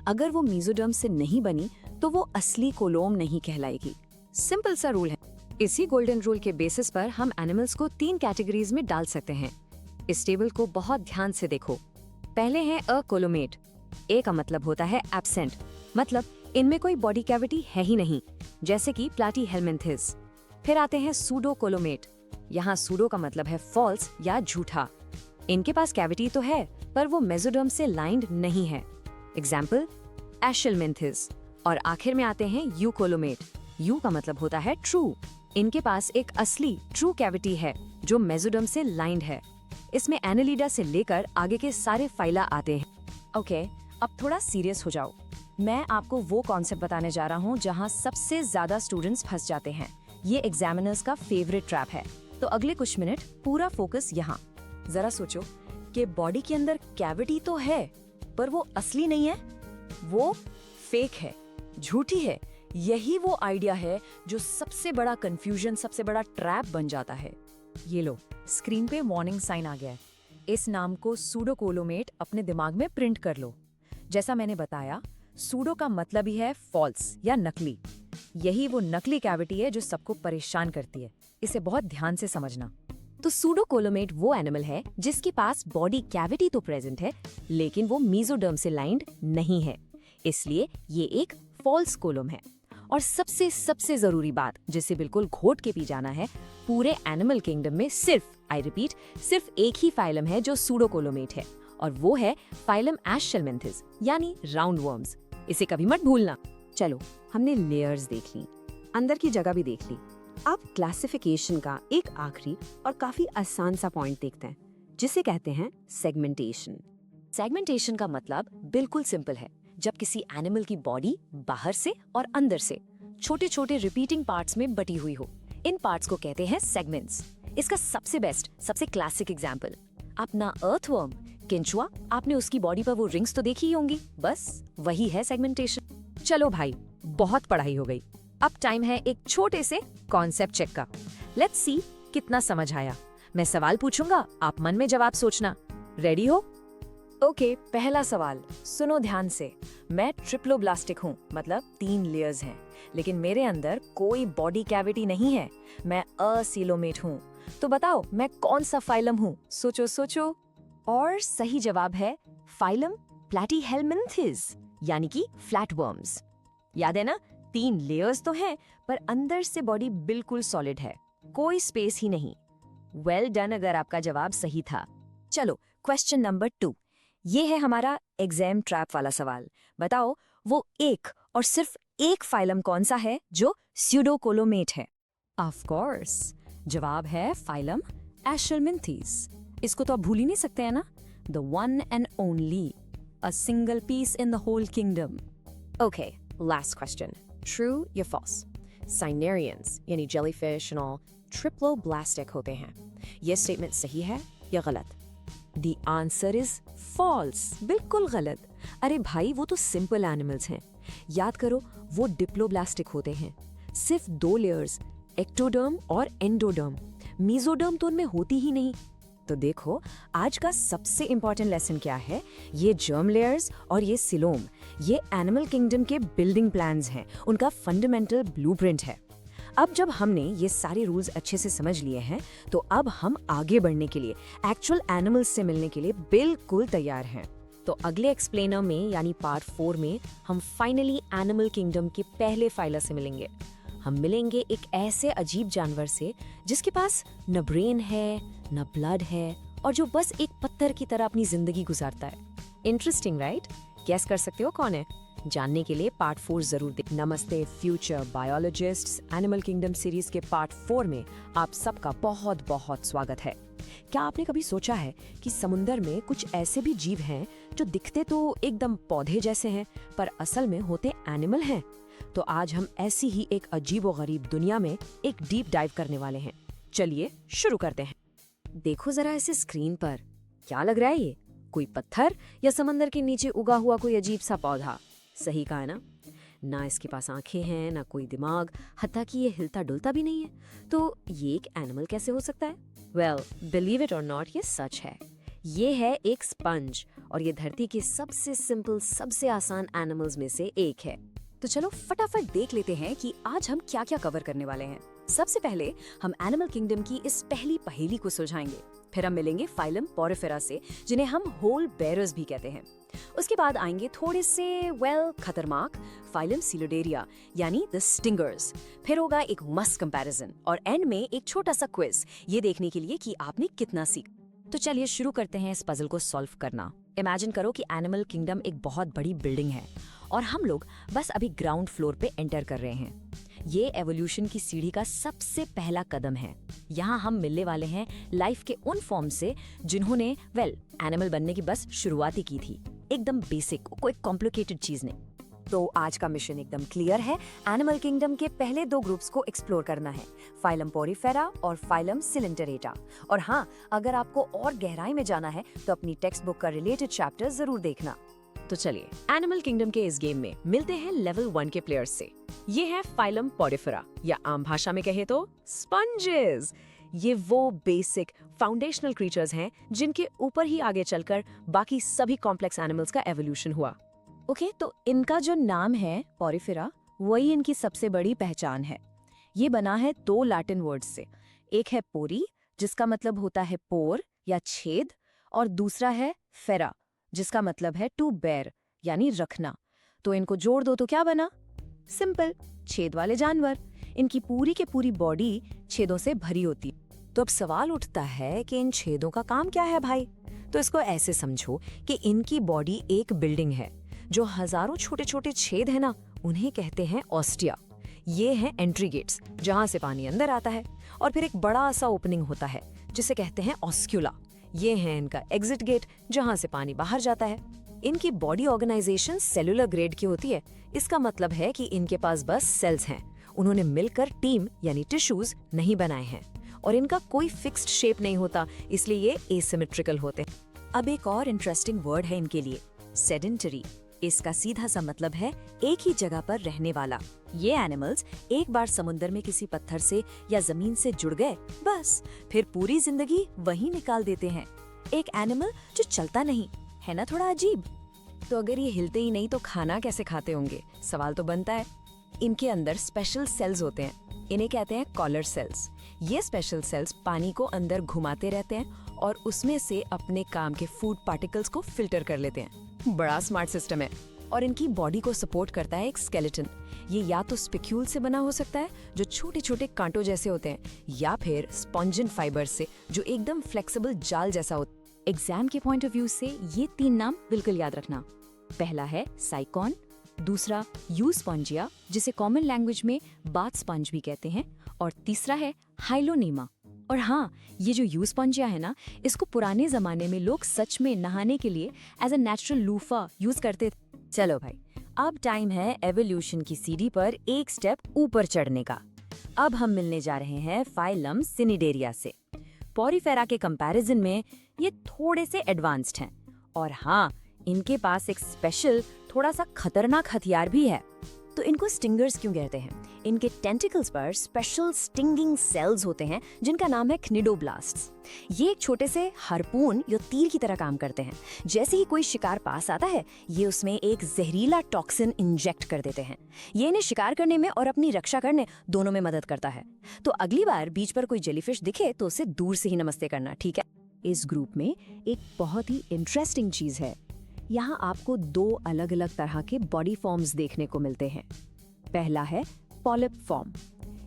अगर वो मीजोडर्म से नहीं बनी तो वो असली कोलोम नहीं कहलाएगी। सिंपल सा रूल है। इसी गोल्डन रूल के बेसिस पर हम एनिमल्स को 3 कैटेगरीज में डाल सकते हैं। इस टेबल को बहुत ध्यान से देखो। पहले है अकोलोमेट। ए का मतलब होता है एब्सेंट, मतलब इनमें कोई बॉडी कैविटी है ही नहीं, जैसे कि प्लैटीहेलमिन्थेस। फिर आते हैं सूडोकोलोमेट। यहाँ सूडो का मतलब है फॉल्स या झूठा। इनके पास कैविटी तो है, पर वो मेसोडर्म से लाइंड नहीं है। एग्जाम्पल एशेलमिन्थेस। और आखिर में आते हैं यूकोलोमेट। यू का मतलब होता है ट्रू। इनके पास एक असली ट्रू कैविटी है जो मेसोडर्म से लाइंड है। इसमें एनालिडा से लेकर आगे के सारे फाइला आते हैं। ओके, अब थोड़ा सीरियस हो जाओ। मैं आपको वो कॉन्सेप्ट बताने जा रहा हूँ जहाँ सबसे ज्यादा स्टूडेंट्स फंस जाते हैं। ये एग्जामिनर्स का फेवरेट ट्रैप है, तो अगले कुछ मिनट पूरा फोकस यहाँ। जरा सोचो कि बॉडी के अंदर कैविटी तो है, पर वो असली नहीं है, वो फेक है, झूठी है। यही वो आइडिया है जो सबसे बड़ा कंफ्यूजन, सबसे बड़ा ट्रैप बन जाता है। ये लो, स्क्रीन पे वार्निंग साइन आ गया है। इस नाम को सूडोकोलोमेट अपने दिमाग में प्रिंट कर लो। जैसा मैंने बताया, सूडो का मतलब ही है फॉल्स या नकली। यही वो नकली कैविटी है जो सबको परेशान करती है। इसे बहुत ध्यान से समझना। तो सूडोकोलोमेट वो एनिमल है जिसके पास बॉडी कैविटी तो प्रेजेंट है, लेकिन वो मीजोडर्म से लाइंड नहीं है, इसलिए ये एक फॉल्स कोलोम है। और सबसे जरूरी बात जिसे बिल्कुल घोट के पी जाना है, पूरे एनिमल किंगडम में सिर्फ एक ही फाइलम है जो सूडोकोलोमेट है, और वो है फाइलम एशेलमिन्थेस, यानी राउंड वर्म्स। इसे कभी मत भूलना। चलो, हमने लेयर्स देख ली, अंदर की जगह भी देख ली। अब क्लासिफिकेशन का एक आखिरी और काफी आसान सा पॉइंट देखते हैं, जिसे कहते हैं सेगमेंटेशन। सेगमेंटेशन का मतलब बिल्कुल सिंपल है। जब किसी एनिमल की बॉडी बाहर से और अंदर से छोटे छोटे रिपीटिंग पार्ट्स में बटी हुई हो, इन पार्ट्स को कहते हैं सेगमेंट्स। इसका सबसे बेस्ट, सबसे क्लासिक एग्जाम्पल अपना अर्थवर्म केंचुआ। आपने उसकी बॉडी पर वो रिंग्स तो देखी ही होंगी, बस वही है सेगमेंटेशन। चलो भाई, बहुत पढ़ाई हो गई, अब टाइम है एक छोटे से कॉन्सेप्ट चेक का। लेट्स सी कितना समझ आया। मैं सवाल पूछूंगा, आप मन में जवाब सोचना। रेडी हो? ओके, पहला सवाल सुनो ध्यान से। मैं ट्रिप्लोब्लास्टिक हूँ, मतलब 3 लेयर्स हैं, लेकिन मेरे अंदर कोई बॉडी कैविटी नहीं है। मैं असीलोमेट हूँ। तो बताओ मैं कौन सा फाइलम हूँ? सोचो सोचो। और सही जवाब है फाइलम प्लैटीहेलमिन्थेस, यानी कि फ्लैटवर्म्स। याद है ना, 3 लेयर्स तो हैं, पर अंदर से बॉडी बिल्कुल सॉलिड है, कोई स्पेस ही नहीं। वेल डन अगर आपका जवाब सही था। चलो क्वेश्चन नंबर 2, ये है हमारा एग्जाम ट्रैप वाला सवाल। बताओ वो एक और सिर्फ एक फाइलम कौन सा है जो स्यूडोकोलोमेट है? ऑफ कोर्स, जवाब है फाइलम एशेलमिन्थेस। इसको तो आप भूल ही नहीं सकते हैं ना, the one and only, a single piece in the whole kingdom. Okay, last question. True या false? Cynarians, यानी jellyfish and all, triploblastic होते हैं। ये statement सही है या गलत? The answer is false. बिल्कुल गलत। अरे भाई, वो तो सिंपल एनिमल्स हैं। याद करो, वो डिप्लोब्लास्टिक होते हैं। सिर्फ 2 लेयर्स, एक्टोडर्म और एंडोडर्म। मीजोडर्म तो उनमें होती ही नहीं। तो देखो, आज का सबसे इंपॉर्टेंट लेसन क्या है? ये जर्म लेयर्स और ये सिलोम, ये एनिमल किंगडम के बिल्डिंग प्लान्स हैं, उनका फंडामेंटल ब्लूप्रिंट है। अब जब हमने ये सारे रूल्स अच्छे से समझ लिए हैं, तो अब हम आगे बढ़ने के लिए, एक्चुअल एनिमल्स से मिलने के लिए बिल्कुल तैयार हैं। तो अगले एक्सप्लेनर में यानी पार्ट 4 में हम फाइनली एनिमल किंगडम के पहले फाइलर से मिलेंगे। हम मिलेंगे एक ऐसे अजीब जानवर से जिसके पास न ब्रेन है, न ब्लड है, और जो बस एक पत्थर की तरह अपनी जिंदगी गुजारता है। Interesting right? गेस कर सकते हो कौन है? जानने के लिए पार्ट 4 जरूर देखें। नमस्ते future biologists, animal kingdom series के पार्ट 4 में आप सबका बहुत बहुत स्वागत है। क्या आपने कभी सोचा है कि समुंदर में कुछ ऐसे भी जीव हैं जो दिखते तो एकदम पौधे जैसे हैं, पर असल में होते एनिमल हैं? तो आज हम ऐसी ही एक अजीबोगरीब दुनिया में एक डीप डाइव करने वाले हैं। चलिए शुरू करते हैं। देखो जरा इसे स्क्रीन पर, क्या लग रहा है ये? कोई पत्थर या समंदर के नीचे उगा हुआ कोई अजीब सा पौधा? सही कहा ना? ना इसके पास आंखें हैं, ना कोई दिमाग, हत्ता कि ये हिलता डुलता भी नहीं है। तो ये एक एनिमल कैसे हो सकता है? वेल, बिलीव इट और नॉट, ये सच है। ये है एक स्पंज, और ये धरती के सबसे सिंपल, सबसे आसान एनिमल्स में से एक है। तो चलो फटाफट देख लेते हैं कि आज हम क्या क्या कवर करने वाले हैं। सबसे पहले हम एनिमल किंगडम की इस पहली पहेली को सुलझाएंगे। फिर हम मिलेंगे फाइलम पोरिफेरा से, जिन्हें हम होल बेरर्स भी कहते हैं। उसके बाद आएंगे थोड़े से खतरनाक फाइलम सिलोडेरिया, यानी द स्टिंगर्स। फिर होगा एक मस्त कंपैरिजन, और एंड में एक छोटा सा क्विज, ये देखने के लिए कि आपने कितना सीखा। तो चलिए शुरू करते हैं इस पजल को सॉल्व करना। इमेजिन करो कि एनिमल किंगडम एक बहुत बड़ी बिल्डिंग है, और हम लोग बस अभी ग्राउंड फ्लोर पे एंटर कर रहे हैं। ये एवोल्यूशन की सीढ़ी का सबसे पहला कदम है। यहाँ हम मिलने वाले हैं लाइफ के उन फॉर्म से जिन्होंने एनिमल बनने की बस शुरुआत ही की थी। एकदम बेसिक, कोई कॉम्प्लिकेटेड चीज नहीं। तो आज का मिशन एकदम क्लियर है। एनिमल किंगडम के पहले 2 ग्रुप्स को एक्सप्लोर करना है, फाइलम पोरिफेरा और फाइलम सिलेंटरेटा। और हाँ, अगर आपको और गहराई में जाना है तो अपनी टेक्स्ट बुक का रिलेटेड चैप्टर जरूर देखना। तो चलिए एनिमल किंगडम के इस गेम में मिलते हैं लेवल 1 के प्लेयर्स से। ये है फाइलम पोरिफेरा, या आम भाषा में कहे तो स्पंजेस। ये वो बेसिक फाउंडेशनल क्रीचर्स हैं जिनके ऊपर ही आगे चलकर बाकी सभी कॉम्प्लेक्स एनिमल्स का एवोल्यूशन हुआ। ओके, तो इनका जो नाम है पोरिफेरा, वही इनकी सबसे बड़ी पहचान है। ये बना है 2 लैटिन वर्ड्स से। एक है पोरी, जिसका मतलब होता है पोर या छेद, और दूसरा है फेरा, जिसका मतलब है टू बेर यानी रखना। तो इनको जोड़ दो तो क्या बना? सिंपल, छेद वाले जानवर। इनकी पूरी के पूरी बॉडी छेदों से भरी होती है। तो अब सवाल उठता है कि इन छेदों का काम क्या है भाई? तो इसको ऐसे समझो कि इनकी बॉडी एक बिल्डिंग है। जो हजारों छोटे छोटे छेद है ना, उन्हें कहते हैं ऑस्टिया। ये हैं एंट्री गेट्स, जहाँ से पानी अंदर आता है। और फिर एक बड़ा सा ओपनिंग होता है जिसे कहते हैं ऑस्क्यूला। ये है इनका एग्जिट गेट, जहाँ से पानी बाहर जाता है। इनकी बॉडी ऑर्गेनाइजेशन सेलुलर ग्रेड की होती है। इसका मतलब है कि इनके पास बस सेल्स हैं, उन्होंने मिलकर टीम यानी टिश्यूज नहीं बनाए हैं। और इनका कोई फिक्स्ड शेप नहीं होता, इसलिए ये एसिमेट्रिकल होते हैं। अब एक और इंटरेस्टिंग वर्ड है इनके लिए, सेडेंटरी। इसका सीधा सा मतलब है एक ही जगह पर रहने वाला। ये एनिमल्स एक बार समुद्र में किसी पत्थर से या जमीन से जुड़ गए, बस फिर पूरी जिंदगी वहीं निकाल देते हैं। एक एनिमल जो चलता नहीं, है ना थोड़ा अजीब? तो अगर ये हिलते ही नहीं तो खाना कैसे खाते होंगे? सवाल तो बनता है। इनके अंदर स्पेशल सेल्स होते हैं, इन्हें कहते हैं कॉलर सेल्स। ये स्पेशल सेल्स पानी को अंदर घुमाते रहते हैं और उसमें से अपने काम के फूड पार्टिकल्स को फिल्टर कर लेते हैं। बड़ा स्मार्ट सिस्टम है। और इनकी बॉडी को सपोर्ट करता है एक स्केलेटन। ये या तो स्पिक्यूल से बना हो सकता है जो छोटे छोटे कांटों जैसे होते हैं, या फिर स्पॉन्जन फाइबर से जो एकदम फ्लेक्सिबल जाल जैसा होता है। एग्जाम के पॉइंट ऑफ व्यू से ये 3 नाम बिल्कुल याद रखना। पहला है साइकॉन, दूसरा यूस्पॉन्जिया जिसे कॉमन लैंग्वेज में बाथ स्पंज भी कहते हैं, और तीसरा है हाइलोनीमा। और हाँ, ये जो यूस्पॉन्जिया है ना, इसको पुराने जमाने में लोग सच में नहाने के लिए as a natural loofah use करते थे। चलो भाई, अब टाइम है एवोल्यूशन की सीढ़ी पर एक स्टेप ऊपर चढ़ने का। अब हम मिलने जा रहे हैं फाइलम सिनिडेरिया से। पॉरीफेरा के कंपैरिजन में ये थोड़े से एडवांस्ड हैं। और हाँ, इनके पास एक स्पेशल थोड़ा सा खतरनाक हथियार भी है। तो इनको स्टिंगर्स क्यों कहते हैं? इनके टेंटिकल्स पर स्पेशल स्टिंगिंग सेल्स होते हैं जिनका नाम है क्निडोब्लास्ट्स। ये एक छोटे से हार्पून या तीर की तरह काम करते हैं। जैसे ही कोई शिकार पास आता है, ये उसमें एक जहरीला टॉक्सिन इंजेक्ट कर देते हैं। ये इन्हें शिकार करने में और अपनी रक्षा करने दोनों में मदद करता है। तो अगली बार बीच पर कोई जेलीफिश दिखे तो उसे दूर से ही नमस्ते करना, ठीक है? इस ग्रुप में एक बहुत ही इंटरेस्टिंग चीज है। यहाँ आपको 2 अलग अलग तरह के बॉडी फॉर्म्स देखने को मिलते हैं। पहला है पॉलिप फॉर्म।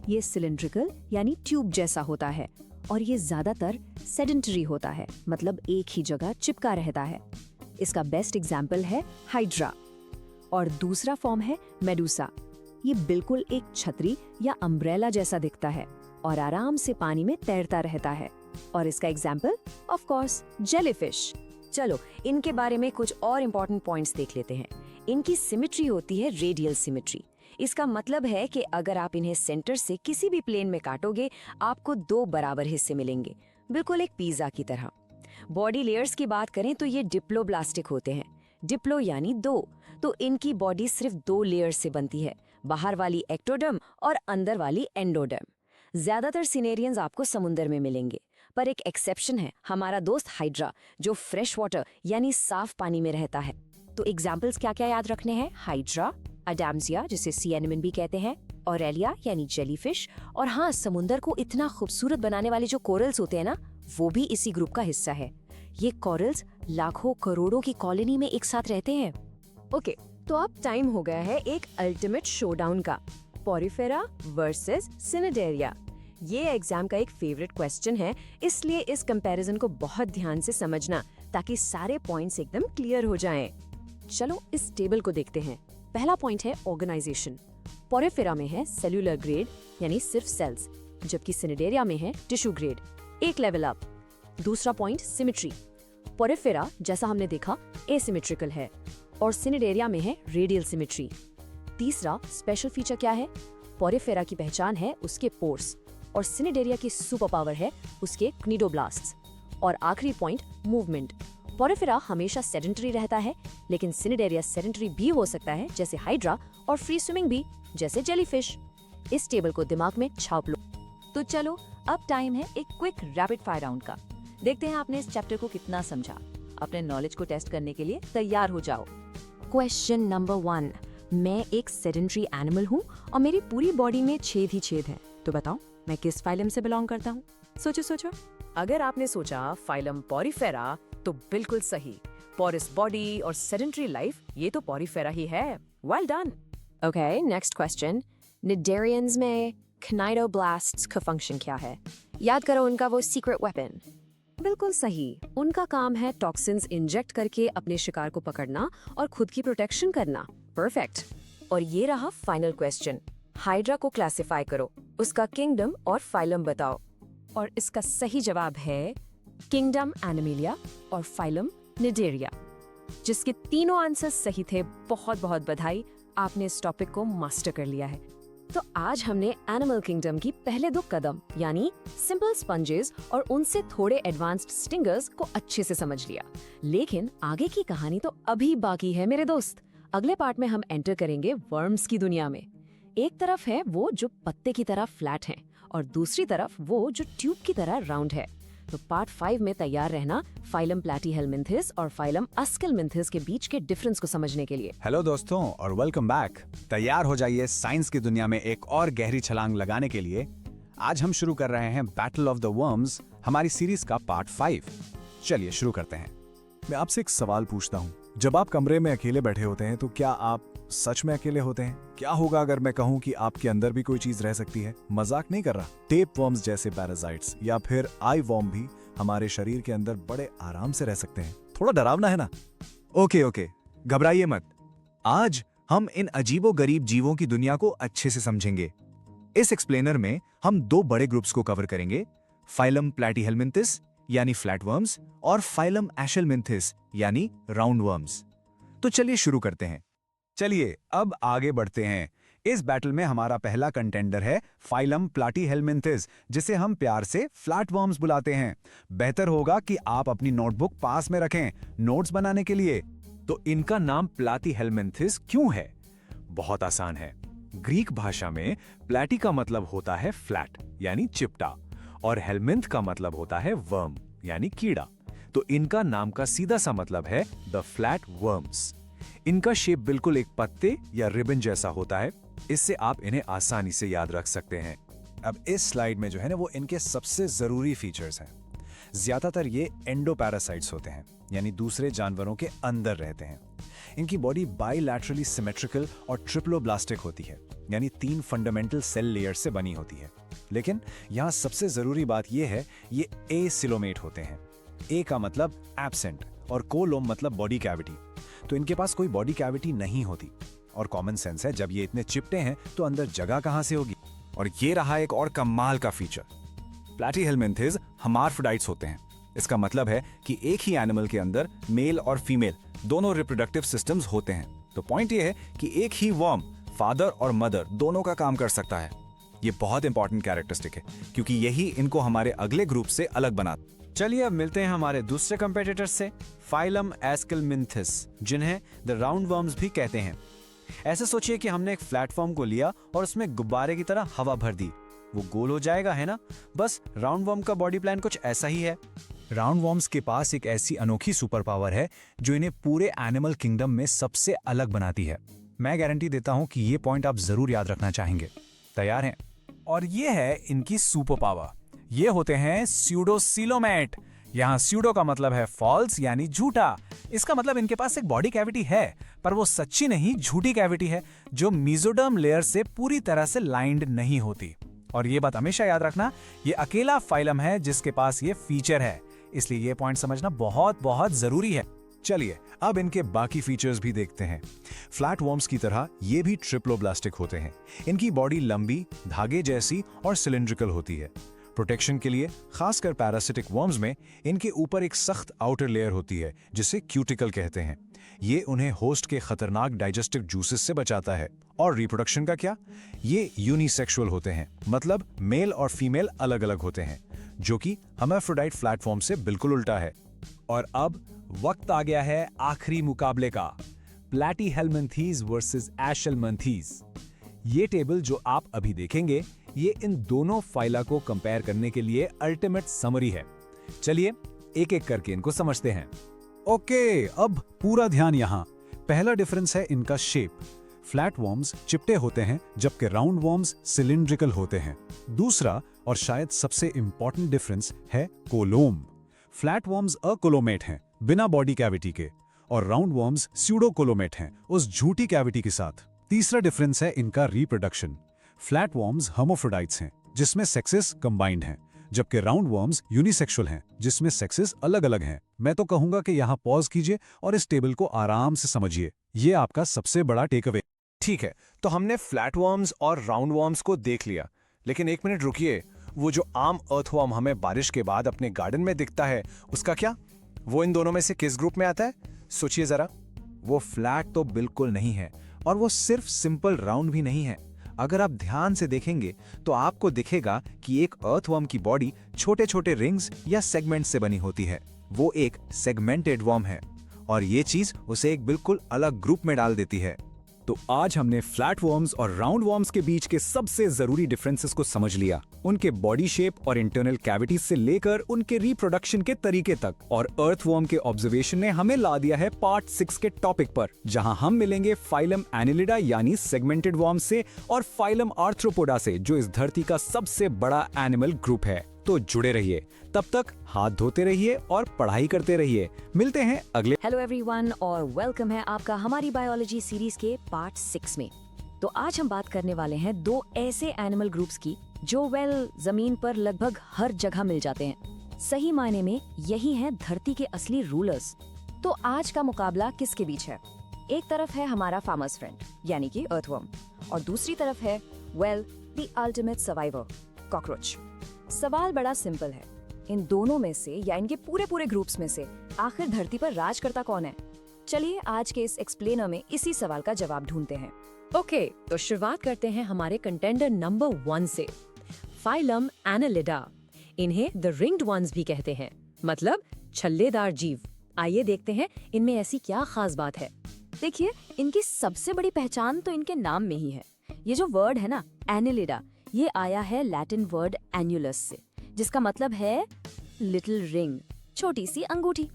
ये सिलिंड्रिकल यानी ट्यूब जैसा होता है और ये ज्यादातर सेडेंटरी होता है, मतलब एक ही जगह चिपका रहता है। इसका बेस्ट एग्जाम्पल है हाइड्रा। और दूसरा फॉर्म है मेडुसा। ये बिल्कुल एक छतरी या अम्ब्रेला जैसा दिखता है और आराम से पानी में तैरता रहता है। और इसका एग्जाम्पल ऑफ कोर्स जेलीफिश। चलो, इनके बारे में कुछ और इम्पोर्टेंट पॉइंट्स देख लेते हैं। इनकी सिमेट्री होती है रेडियल सिमेट्री। इसका मतलब है कि अगर आप इन्हें सेंटर से किसी भी प्लेन में काटोगे, आपको 2 बराबर हिस्से मिलेंगे, बिल्कुल एक पिज्जा की तरह। बॉडी लेयर्स की बात करें तो ये डिप्लोब्लास्टिक होते हैं। डिप्लो यानी 2, तो इनकी बॉडी सिर्फ 2 लेयर्स से बनती है, बाहर वाली एक्टोडर्म और अंदर वाली एंडोडर्म। ज्यादातर सिनेरियंस आपको समुद्र में मिलेंगे, पर एक एक्सेप्शन है, हमारा दोस्त हाइड्रा, जो फ्रेश वाटर यानी साफ पानी में रहता है। तो एग्जाम्पल्स क्या क्या याद रखने हैं? हाइड्रा, अडाम्सिया जिसे सी एनिमन भी कहते हैं, ऑरेलिया यानी जेलीफिश, और हाँ, समुद्र को इतना खूबसूरत बनाने वाले जो कोरल्स होते हैं ना, वो भी इसी ग्रुप का हिस्सा है। ये कोरल्स लाखों करोड़ों की कॉलोनी में एक साथ रहते हैं। ओके, तो अब टाइम हो गया है एक अल्टीमेट शोडाउन का, पॉरीफेरा वर्सेस सिनिडेरिया। ये एग्जाम का एक फेवरेट क्वेश्चन है, इसलिए इस कंपैरिजन को बहुत ध्यान से समझना ताकि सारे पॉइंट्स एकदम क्लियर हो जाएं। चलो इस टेबल को देखते हैं। पहला पॉइंट है ऑर्गेनाइजेशन। पॉरीफेरा में है सेल्यूलर ग्रेड यानी सिर्फ सेल्स, जबकि सिनिडेरिया में है टिश्यू ग्रेड, एक लेवल अप। दूसरा पॉइंट सिमेट्री। पॉरीफेरा जैसा हमने देखा एसिमेट्रिकल है और सिनिडेरिया में है रेडियल सिमेट्री। तीसरा स्पेशल फीचर क्या है? पॉरीफेरा की पहचान है उसके पोर्स और सिनिडेरिया की सुपर पावर है उसके क्निडोब्लास्ट्स। और आखिरी पॉइंट मूवमेंट। पॉरीफेरा हमेशा सेडेंटरी रहता है, लेकिन सिनिडेरिया सेडेंटरी भी हो सकता है जैसे हाइड्रा, और फ्री स्विमिंग भी जैसे जेलीफिश। इस टेबल को दिमाग में छाप लो। तो चलो, अब टाइम है एक क्विक रैपिड फायर राउंड का। देखते हैं आपने इस चैप्टर को कितना समझा। अपने नॉलेज को टेस्ट करने के लिए तैयार हो जाओ। क्वेश्चन नंबर 1, मैं एक सेडेंटरी एनिमल हूँ और मेरी पूरी बॉडी में छेद ही छेद है, तो बताओ मैं किस फाइलम से बिलोंग करता हूँ? सोचो सोचो। अगर आपने सोचा फाइलम पॉरीफेरा, तो बिल्कुल सही। पोरस बॉडी और सेडेंटरी लाइफ, ये तो पॉरीफेरा ही है। Well done. Okay, next question. Cnidarians में क्नाइडोब्लास्ट्स का फंक्शन क्या है? याद करो उनका वो सीक्रेट वेपन। बिल्कुल सही। उनका काम है टॉक्सिन्स इंजेक्ट करके अपने शिकार को पकड़ना और खुद की प्रोटेक्शन करना। परफेक्ट। और ये रहा फाइनल क्वेश्चन। हाइड्रा को क्लासिफाई करो, उसका किंगडम और फाइलम बताओ। और इसका सही जवाब है किंगडम एनिमलिया और फाइलम निडेरिया। जिसके तीनों आंसर्स सही थे। बहुत बहुत बधाई, आपने इस टॉपिक को मास्टर कर लिया है। तो आज हमने एनिमल किंगडम की पहले 2 कदम यानी सिंपल स्पंजेस और उनसे थोड़े एडवांस्ड स्टिंगर्स को अच्छे से समझ लिया। लेकिन आगे की कहानी तो अभी बाकी है मेरे दोस्त। अगले पार्ट में हम एंटर करेंगे वर्म्स की दुनिया में। एक तरफ है वो जो पत्ते की तरह फ्लैट हैं और दूसरी तरफ वो जो ट्यूब की तरह राउंड है। तो पार्ट 5 में तैयार रहना फाइलम प्लैटीहेलमिंथिस और फाइलम अस्केलमिंथिस के बीच के डिफरेंस को समझने के लिए। हेलो दोस्तों और वेलकम बैक। तैयार हो जाइए साइंस की दुनिया में एक और गहरी छलांग लगाने के लिए। आज हम शुरू कर रहे हैं बैटल ऑफ द वर्म्स, हमारी सीरीज का पार्ट 5। चलिए शुरू करते हैं। मैं आपसे एक सवाल पूछता हूँ, जब आप कमरे में अकेले बैठे होते हैं तो क्या आप सच में अकेले होते हैं? क्या होगा अगर मैं कहूँ कि आपके अंदर भी कोई चीज रह सकती है? मजाक नहीं कर रहा। टेप वर्म्स जैसे पैरासाइट्स या फिर आई वर्म भी हमारे शरीर के अंदर बड़े आराम से रह सकते हैं। थोड़ा डरावना है ना? ओके, घबराइए मत। आज हम इन अजीबो-गरीब जीवों की दुनिया को अच्छे से समझेंगे। इस एक्सप्लेनर में हम 2 बड़े ग्रुप्स को कवर करेंगे, फाइलम प्लैटीहेलमिंथिस यानी फ्लैटवर्म्स और फाइलम एशेलमिंथिस यानी राउंडवर्म्स। तो चलिए शुरू करते हैं। चलिए अब आगे बढ़ते हैं। इस बैटल में हमारा पहला कंटेंडर है फाइलम प्लैटीहेलमिंथिस, जिसे हम प्यार से फ्लैटवर्म्स बुलाते हैं। बेहतर होगा कि आप अपनी नोटबुक पास में रखें नोट्स बनाने के लिए। तो इनका नाम प्लैटीहेलमिंथिस क्यों है? बहुत आसान है। ग्रीक भाषा में प्लैटी का मतलब होता है फ्लैट यानी चिपटा और हेलमिंथ का मतलब होता है वर्म यानी कीड़ा। तो इनका नाम का सीधा सा मतलब है द फ्लैट वर्म्स। इनका शेप बिल्कुल एक पत्ते या रिबन जैसा होता है, इससे आप इन्हें आसानी से याद रख सकते हैं। अब इस स्लाइड में जो है ना वो इनके सबसे जरूरी फीचर्स हैं। ज्यादातर ये एंडोपैरासाइट्स होते हैं, यानी दूसरे जानवरों के अंदर रहते हैं। इनकी बॉडी बाइलैटरली सिमेट्रिकल और ट्रिप्लोब्लास्टिक होती है, यानी 3 फंडामेंटल सेल लेयर से बनी होती है। लेकिन यहाँ सबसे जरूरी बात यह है, ये एसिलोमेट होते हैं। ए का मतलब एब्सेंट और कोलोम मतलब बॉडी कैविटी। तो इनके पास कोई बॉडी कैविटी नहीं होती और कॉमन सेंस है, जब ये इतने चिपटे हैं तो अंदर जगह कहां से होगी। और ये रहा एक और कमाल का फीचर, प्लैटीहेलमिंथिस हर्माफ्रोडाइट्स होते हैं। इसका मतलब है कि एक ही एनिमल के अंदर मेल और फीमेल दोनों रिप्रोडक्टिव सिस्टम्स होते हैं। तो पॉइंट ये है कि एक ही वर्म फादर और मदर दोनों का काम कर सकता है। ये बहुत इंपॉर्टेंट कैरेक्टरिस्टिक है क्योंकि यही इनको हमारे अगले ग्रुप से अलग बनाता। चलिए अब मिलते हैं हमारे दूसरे कंपेटिटर से, फाइलम एस्केलमिंथिस, जिन्हें द राउंडवर्म्स भी कहते हैं। ऐसे सोचिए कि हमने एक प्लेटफॉर्म को लिया और उसमें गुब्बारे की तरह हवा भर दी। वो गोल हो जाएगा, है ना? बस राउंडवर्म का बॉडी प्लान कुछ ऐसा ही है। राउंडवर्म्स के पास एक ऐसी अनोखी सुपर पावर है जो इन्हें पूरे एनिमल किंगडम में सबसे अलग बनाती है। मैं गारंटी देता हूं कि ये पॉइंट आप जरूर याद रखना चाहेंगे। तैयार हैं? और ये है इनकी सुपर पावर। ये होते हैं स्यूडोसीलोमेट। यहाँ स्यूडो का मतलब है फॉल्स यानी झूठा। इसका मतलब इनके पास एक बॉडी कैविटी है, पर वो सच्ची नहीं, झूठी कैविटी है जो मेसोडर्म लेयर से पूरी तरह से लाइंड नहीं होती। और ये बात हमेशा याद रखना, ये अकेला फाइलम है जिसके पास ये फीचर है, इसलिए ये पॉइंट समझना बहुत बहुत जरूरी है। चलिए अब इनके बाकी फीचर्स भी देखते हैं। फ्लैटवर्म्स की तरह ये भी ट्रिप्लोब्लास्टिक होते हैं। इनकी बॉडी लंबी, धागे जैसी और सिलिंड्रिकल होती है। प्रोटेक्शन के लिए, खासकर पैरासिटिक वर्म्स में, इनके ऊपर एक सख्त आउटर लेयर होती है जिसे क्यूटिकल कहते हैं। ये उन्हें होस्ट के खतरनाक डाइजेस्टिव जूसेस से बचाता है। और रिप्रोडक्शन का क्या? ये यूनिसेक्सुअल होते हैं, मतलब मेल और फीमेल अलग अलग होते हैं, जो कि हर्माफ्रोडाइट प्लेटफॉर्म से बिल्कुल उल्टा है। और अब वक्त आ गया है आखिरी मुकाबले का, प्लैटीहेलमिंथिस वर्सेस एशेलमिंथिस। ये टेबल जो आप अभी देखेंगे, ये इन दोनों फाइला को कंपेयर करने के लिए अल्टीमेट समरी है। चलिए एक एक करके इनको समझते हैं। ओके, अब पूरा ध्यान यहाँ। पहला डिफरेंस है इनका शेप। फ्लैटवर्म्स चिपटे होते हैं जबकि राउंडवर्म्स सिलिंड्रिकल होते हैं। दूसरा और शायद सबसे इंपॉर्टेंट डिफरेंस है कोलोम। फ्लैटवर्म्स अकोलोमेट हैं बिना बॉडी कैविटी के, और राउंडवर्म्स स्यूडोकोलोमेट हैं उस झूठी कैविटी के साथ। तीसरा डिफरेंस है इनका रिप्रोडक्शन। फ्लैटवर्म्स हर्माफ्रोडाइट्स हैं जिसमें सेक्सेस कंबाइंड हैं, जबकि राउंडवर्म्स यूनिसेक्सुअल हैं जिसमें सेक्सेस अलग अलग हैं। मैं तो कहूंगा कि यहाँ पॉज कीजिए और इस टेबल को आराम से समझिए। ये आपका सबसे बड़ा टेक अवे। ठीक है, तो हमने फ्लैटवर्म्स और राउंडवर्म्स को देख लिया, लेकिन एक मिनट रुकिए। वो जो आम अर्थवर्म हमें बारिश के बाद अपने गार्डन में दिखता है, उसका क्या? वो इन दोनों में से किस ग्रुप में आता है? सोचिए जरा। वो फ्लैट तो बिल्कुल नहीं है, और वो सिर्फ सिंपल राउंड भी नहीं है। अगर आप ध्यान से देखेंगे तो आपको दिखेगा कि एक अर्थवर्म की बॉडी छोटे छोटे रिंग्स या सेगमेंट से बनी होती है। वो एक सेगमेंटेड वर्म है। और ये चीज उसे एक बिल्कुल अलग ग्रुप में डाल देती है। तो आज हमने फ्लैट वर्म्स और राउंड वर्म्स के बीच के सबसे जरूरी डिफरेंसेस को समझ लिया, उनके बॉडी शेप और इंटरनल कैविटीज से लेकर उनके रिप्रोडक्शन के तरीके तक। और अर्थवर्म के ऑब्जर्वेशन ने हमें ला दिया है पार्ट 6 के टॉपिक पर, जहां हम मिलेंगे फाइलम एनिलिडा यानी सेगमेंटेड वर्म से और फाइलम आर्थ्रोपोडा से, जो इस धरती का सबसे बड़ा एनिमल ग्रुप है। तो जुड़े रहिए, तब तक हाथ धोते रहिए और पढ़ाई करते रहिए। मिलते हैं अगले। हेलो एवरीवन और वेलकम है आपका हमारी बायोलॉजी सीरीज के पार्ट 6 में। तो आज हम बात करने वाले हैं दो ऐसे एनिमल ग्रुप्स की जो जमीन पर लगभग हर जगह मिल जाते हैं। सही मायने में यही हैं धरती के असली रूलर्स। तो आज का मुकाबला किसके बीच है? एक तरफ है हमारा फार्मर्स फ्रेंड यानी कि अर्थवर्म, और दूसरी तरफ है द अल्टीमेट सर्वाइवर, कॉकरोच। सवाल बड़ा सिंपल है, इन दोनों में से या इनके पूरे ग्रुप्स में से आखिर धरती पर राज करता कौन है? चलिए आज के इस एक्सप्लेनर में इसी सवाल का जवाब ढूंढते हैं। ओके, तो शुरुआत करते हैं हमारे कंटेंडर नंबर 1 से। फाइलम एनालिडा, इन्हें द रिंग्ड वंस भी कहते हैं, मतलब छल्लेदार जीव। आइए देखते हैं इनमें ऐसी क्या खास बात है। देखिए, इनकी सबसे बड़ी पहचान तो इनके नाम में ही है। ये जो वर्ड है ना, एनालिडा, ये आया है लैटिन वर्ड एन्युलस से, जिसका मतलब है लिटिल रिंग, छोटी सी अंगूठी।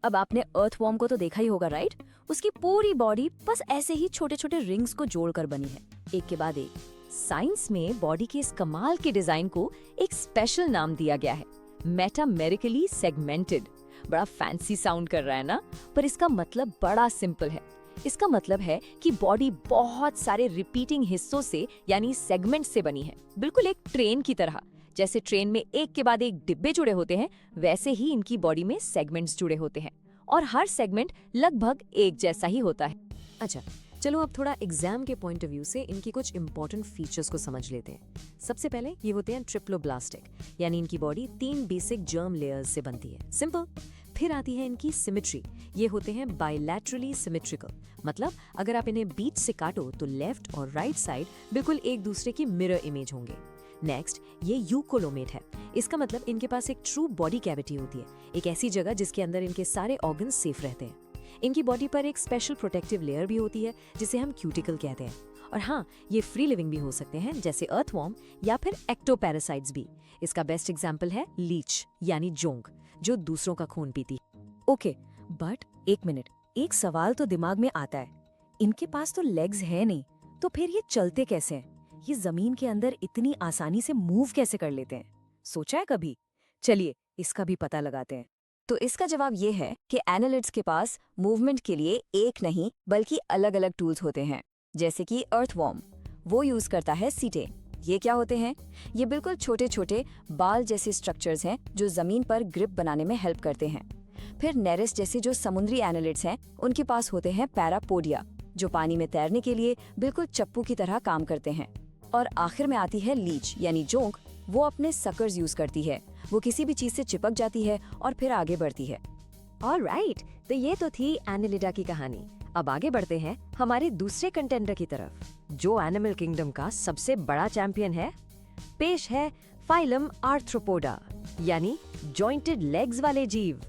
अब आपने अर्थवर्म को तो देखा ही होगा, राइट? उसकी पूरी बॉडी बस ऐसे ही छोटे छोटे रिंग्स को जोड़कर बनी है, एक के बाद एक। साइंस में बॉडी के इस कमाल के डिजाइन को एक स्पेशल नाम दिया गया है, मेटामेरिकली सेगमेंटेड। बड़ा फैंसी साउंड कर रहा है ना, पर इसका मतलब बड़ा सिंपल है। इसका मतलब है कि बॉडी बहुत सारे रिपीटिंग हिस्सों से यानी सेगमेंट से बनी है, बिल्कुल एक ट्रेन की तरह। जैसे ट्रेन में एक के बाद एक डिब्बे जुड़े होते हैं, वैसे ही इनकी बॉडी में सेगमेंट्स जुड़े होते हैं, और हर सेगमेंट लगभग एक जैसा ही होता है। अच्छा, चलो अब थोड़ा एग्जाम के पॉइंट ऑफ व्यू से इनकी कुछ इंपॉर्टेंट फीचर्स को समझ लेते हैं। सबसे पहले ये होते हैं ट्रिप्लोब्लास्टिक, यानी इनकी बॉडी 3 बेसिक जर्म लेयर्स से बनती है, सिंपल। फिर आती है इनकी सिमेट्री, ये होते हैं बायलैटरली सिमेट्रिकल, मतलब अगर आप इन्हें बीच से काटो तो लेफ्ट और राइट साइड बिल्कुल एक दूसरे की मिरर इमेज होंगे। नेक्स्ट, ये यूकोलोमेट है, इसका मतलब इनके पास एक ट्रू बॉडी कैविटी होती है, एक ऐसी जगह जिसके अंदर इनके सारे ऑर्गन सेफ रहते हैं। इनकी बॉडी पर एक स्पेशल प्रोटेक्टिव लेयर भी होती है जिसे हम क्यूटिकल कहते हैं। और हाँ, ये फ्री लिविंग भी हो सकते हैं, जैसे अर्थवर्म या फिर एक्टोपैरासाइट्स भी। इसका बेस्ट एग्जाम्पल है लीच यानी जोंक, जो दूसरों का खून पीती। ओके, बट एक मिनट, एक सवाल तो दिमाग में आता है। इनके पास तो लेग्स है नहीं, तो फिर ये चलते कैसे हैं? ये जमीन के अंदर इतनी आसानी से मूव कैसे कर लेते हैं? सोचा है कभी? चलिए इसका भी पता लगाते हैं। तो इसका जवाब ये है कि एनालिड्स के पास मूवमेंट के लिए एक नहीं बल्कि अलग अलग टूल्स होते हैं। जैसे कि अर्थवर्म, वो यूज करता है सीटे। ये क्या होते हैं? ये बिल्कुल छोटे छोटे बाल जैसे स्ट्रक्चर्स हैं जो जमीन पर ग्रिप बनाने में हेल्प करते हैं। फिर नेरिस जैसे जो समुद्री एनालिड्स हैं, उनके पास होते हैं पैरापोडिया, जो पानी में तैरने के लिए बिल्कुल चप्पू की तरह काम करते हैं। और आखिर में आती है लीच यानी जोंक, वो अपने सकर्स यूज करती है। वो किसी भी चीज से चिपक जाती है और फिर आगे बढ़ती है। ऑलराइट, तो ये तो थी एनालिडा की कहानी। अब आगे बढ़ते हैं हमारे दूसरे कंटेंडर की तरफ, जो एनिमल किंगडम का सबसे बड़ा चैंपियन है। पेश है फाइलम आर्थ्रोपोडा, यानी जॉइंटेड लेग्स वाले जीव।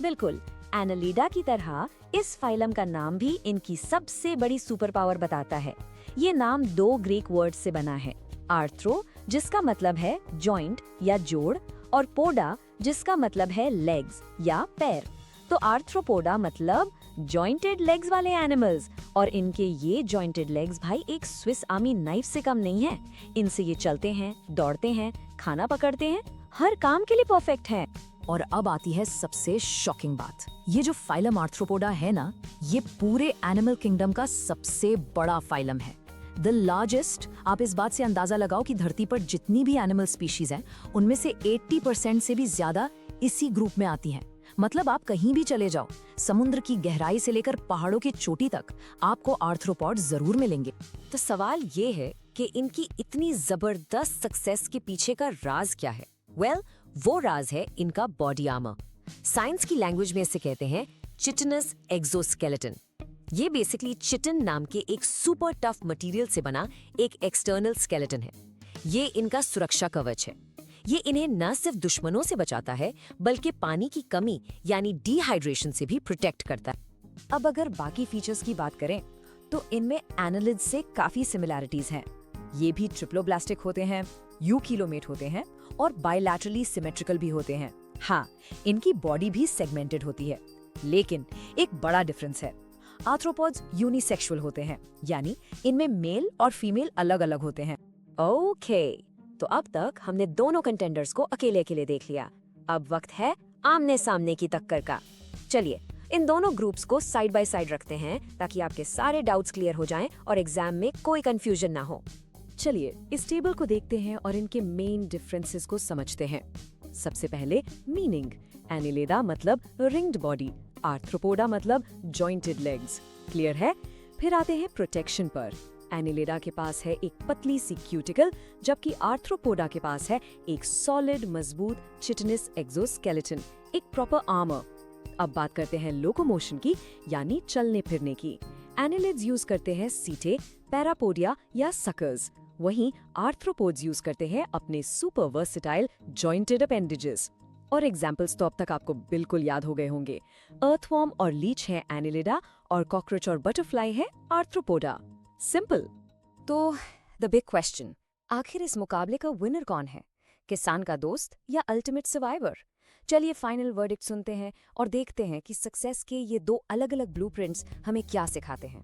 बिल्कुल, एनालिडा की तरह इस फाइलम का नाम भी इनकी सबसे बड़ी सुपर पावर बताता है। ये नाम 2 ग्रीक वर्ड से बना है, आर्थ्रो जिसका मतलब है जॉइंट या जोड़, और पोडा जिसका मतलब है लेग्स या पैर। तो आर्थ्रोपोडा मतलब जॉइंटेड लेग्स वाले एनिमल्स, और इनके ये जॉइंटेड लेग्स भाई एक स्विस आर्मी नाइफ से कम नहीं है। इनसे ये चलते हैं, दौड़ते हैं, खाना पकड़ते हैं, हर काम के लिए परफेक्ट हैं। और अब आती है सबसे शॉकिंग बात, ये जो फाइलम आर्थ्रोपोडा है ना, ये पूरे एनिमल किंगडम का सबसे बड़ा फाइलम है, द लार्जेस्ट। आप इस बात से अंदाजा लगाओ कि धरती पर जितनी भी एनिमल स्पीशीज हैं, उनमें से 80% से भी ज्यादा इसी ग्रुप में आती हैं। मतलब आप कहीं भी चले जाओ, समुद्र की गहराई से लेकर पहाड़ों की चोटी तक आपको आर्थ्रोपॉड जरूर मिलेंगे। तो सवाल ये है कि इनकी इतनी जबरदस्त सक्सेस के पीछे का राज क्या है? वेल, वो राज है इनका बॉडी आर्मर। साइंस की लैंग्वेज में इसे कहते हैं चिटिनस एक्सोस्केलेटन। ये बेसिकली चिटिन नाम के एक सुपर टफ मटेरियल से बना एक एक्सटर्नल स्केलेटन है। ये इनका सुरक्षा कवच है। ये इन्हें न सिर्फ दुश्मनों से बचाता है, बल्कि पानी की कमी यानी डिहाइड्रेशन से भी प्रोटेक्ट करता है। अब अगर बाकी फीचर्स की बात करें तो इनमें एनालिड्स से काफी सिमिलैरिटीज हैं। ये भी ट्रिप्लोब्लास्टिक होते हैं, यूकिलोमेट होते हैं और बायलैटरली सिमेट्रिकल भी होते हैं। हाँ, इनकी बॉडी भी सेगमेंटेड होती है, लेकिन एक बड़ा डिफरेंस है। आर्थ्रोपोड्स यूनिसेक्सुअल होते हैं, यानी इनमें मेल और फीमेल अलग अलग होते हैं। ओके, तो अब तक हमने दोनों कंटेंडर्स को अकेले अकेले देख लिया। अब वक्त है आमने सामने की टक्कर का। चलिए इन दोनों ग्रुप्स को साइड बाय साइड रखते हैं ताकि आपके सारे डाउट्स क्लियर हो जाएं और एग्जाम में कोई कंफ्यूजन ना हो। चलिए इस टेबल को देखते हैं और इनके मेन डिफरेंसेस को समझते हैं। सबसे पहले मीनिंग। एनिलेडा मतलब रिंग्ड बॉडी, आर्थ्रोपोडा मतलब जॉइंटेड लेग्स। क्लियर है? फिर आते हैं प्रोटेक्शन पर। एनिलेडा के पास है एक पतली सी क्यूटिकल, जबकि आर्थ्रोपोडा के पास है एक सॉलिड मजबूत चिटिनस एक्सोस्केलेटन, एक प्रॉपर आर्मर। अब बात करते हैं लोकोमोशन की, यानी चलने फिरने की। एनिलिड्स यूज करते हैं सीटे, पैरापोडिया या सकर्स, वहीं आर्थ्रोपोड्स यूज करते हैं अपने सुपर वर्सेटाइल जॉइंटेड अपेंडेजेस। और एग्जाम्पल्स तो अब तक आपको बिल्कुल याद हो गए होंगे। अर्थवॉर्म और लीच है एनिलिडा और कॉकरोच और बटरफ्लाई है आर्थ्रोपोडा। सिंपल। तो द बिग क्वेश्चन, आखिर इस मुकाबले का विनर कौन है? किसान का दोस्त या अल्टीमेट सर्वाइवर? चलिए फाइनल वर्डिक्ट सुनते हैं और देखते हैं कि सक्सेस के ये दो अलग अलग ब्लूप्रिंट्स हमें क्या सिखाते हैं।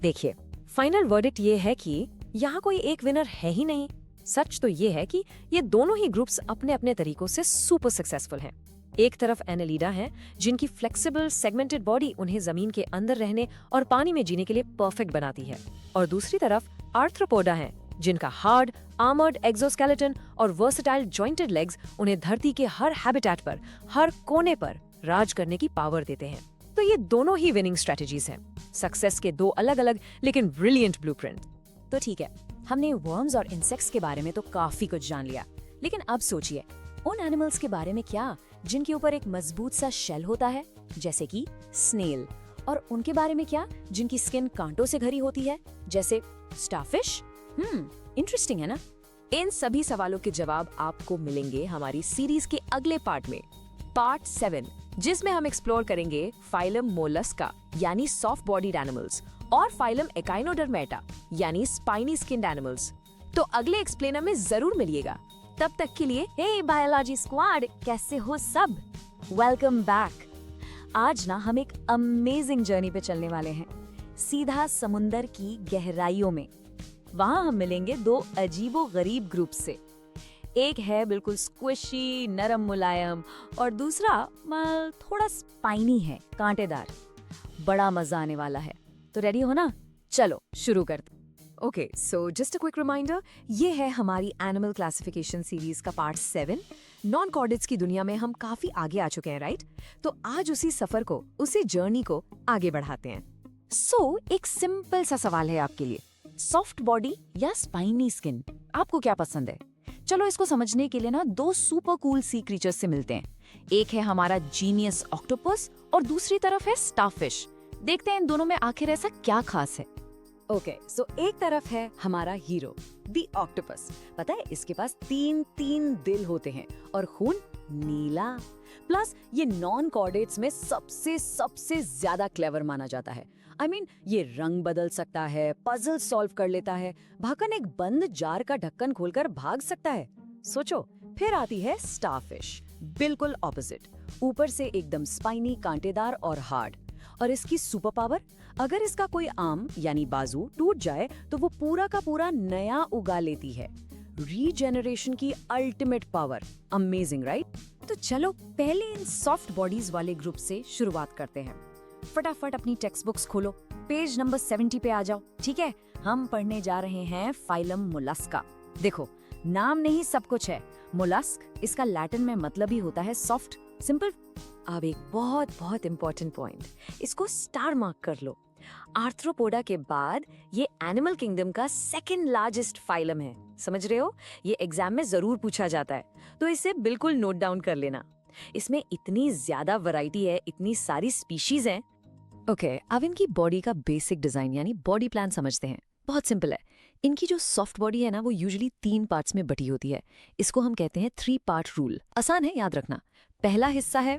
देखिए, फाइनल वर्डिक्ट ये है कि यहाँ कोई एक विनर है ही नहीं। सच तो ये है कि ये दोनों ही ग्रुप्स अपने अपने तरीकों से सुपर सक्सेसफुल हैं। एक तरफ एनिलिडा हैं, जिनकी फ्लेक्सिबल सेगमेंटेड बॉडी उन्हें जमीन के अंदर रहने और पानी में जीने के लिए परफेक्ट बनाती है, और दूसरी तरफ आर्थ्रोपोडा हैं, जिनका हार्ड आर्मर्ड एक्सोस्केलेटन और वर्सेटाइल जॉइंटेड लेग्स उन्हें धरती के हर हैबिटेट पर, हर कोने पर राज करने की पावर देते हैं। तो ये दोनों ही विनिंग स्ट्रेटजीज हैं, सक्सेस के दो अलग अलग लेकिन ब्रिलियंट ब्लूप्रिंट। तो ठीक है, हमने वर्म्स और इंसेक्ट्स के बारे में तो काफी कुछ जान लिया, लेकिन अब सोचिए उन एनिमल्स के बारे में क्या जिनके ऊपर एक मजबूत सा शेल होता है, जैसे कि स्नेल, और उनके बारे में क्या जिनकी स्किन कांटों से घरी होती है, जैसे स्टारफिश। इंटरेस्टिंग है ना? इन सभी सवालों के जवाब आपको मिलेंगे हमारी सीरीज के अगले पार्ट में, पार्ट 7, जिसमें हम एक्सप्लोर करेंगे फाइलम मोलस्का यानी सॉफ्ट बॉडीड एनिमल्स और फाइलम एकाइनोडर्मेटा यानी स्पाइनी स्किन्ड एनिमल्स। तो अगले एक्सप्लेनर में जरूर मिलिएगा। तब तक के लिए हे बायोलॉजी स्क्वाड, कैसे हो सब? Welcome back. आज ना हम एक अमेजिंग जर्नी पे चलने वाले हैं, सीधा समुंदर की गहराइयों में। वहां हम मिलेंगे दो अजीबो गरीब ग्रुप से। एक है बिल्कुल स्क्विशी, नरम मुलायम, और दूसरा थोड़ा स्पाइनी है, कांटेदार। बड़ा मजा आने वाला है, तो रेडी हो ना? चलो शुरू करते। Okay, so just a quick reminder, ये है हमारी एनिमल क्लासिफिकेशन सीरीज का पार्ट 7। नॉन कॉर्डेट्स की दुनिया में हम काफी आगे आ चुके हैं, राइट? तो आज उसी सफर को, उसी जर्नी को आगे बढ़ाते हैं। सो एक सिंपल सा सवाल है आपके लिए, सॉफ्ट बॉडी या स्पाइनी स्किन, आपको क्या पसंद है? चलो इसको समझने के लिए ना दो सुपर कूल सी क्रीचर्स से मिलते हैं। एक है हमारा जीनियस ऑक्टोपस और दूसरी तरफ है स्टारफिश। देखते हैं इन दोनों में आखिर ऐसा क्या खास है। ओके, सो एक तरफ है हमारा हीरो द ऑक्टोपस। पता है इसके पास तीन दिल होते हैं और खून नीला। प्लस ये नॉन कॉर्डेट्स में सबसे ज्यादा क्लेवर माना जाता है। I mean, ये रंग बदल सकता है, पजल सॉल्व कर लेता है, भाकन एक बंद जार का ढक्कन खोलकर भाग सकता है। सोचो। फिर आती है स्टारफिश, बिल्कुल ऑपोजिट, ऊपर से एकदम स्पाइनी, कांटेदार और हार्ड। और इसकी सुपर पावर, अगर इसका कोई आर्म यानी बाजू टूट जाए तो वो पूरा का पूरा नया उगा लेती है। रीजेनरेशन की अल्टीमेट पावर। Amazing, right? तो चलो पहले इन सॉफ्ट बॉडीज वाले ग्रुप से शुरुआत करते हैं। फटाफट अपनी टेक्स्ट बुक्स खोलो, पेज नंबर 70 पे आ जाओ। ठीक है, हम पढ़ने जा रहे हैं फाइलम मोलस्का। देखो, नाम नहीं सब कुछ है। मोलस्क, इसका लैटिन में मतलब ही होता है सॉफ्ट, सिंपल। अब एक बहुत इंपॉर्टेंट पॉइंट, इसको स्टार मार्क कर लो। आर्थ्रोपोडा के बाद ये एनिमल किंगडम का सेकंड लार्जेस्ट फाइलम है। समझ रहे हो? ये एग्जाम में जरूर पूछा जाता है, तो इसे बिल्कुल नोट डाउन कर लेना। इसमें इतनी ज्यादा वैरायटी है, इतनी सारी स्पीशीज हैं। ओके, अब इनकी बॉडी का बेसिक डिजाइन यानी बॉडी प्लान समझते हैं। बहुत सिंपल है। इनकी जो सॉफ्ट बॉडी है ना, वो यूजुअली 3 पार्ट्स में बटी होती है। इसको हम कहते हैं 3 पार्ट रूल। आसान है याद रखना। पहला हिस्सा है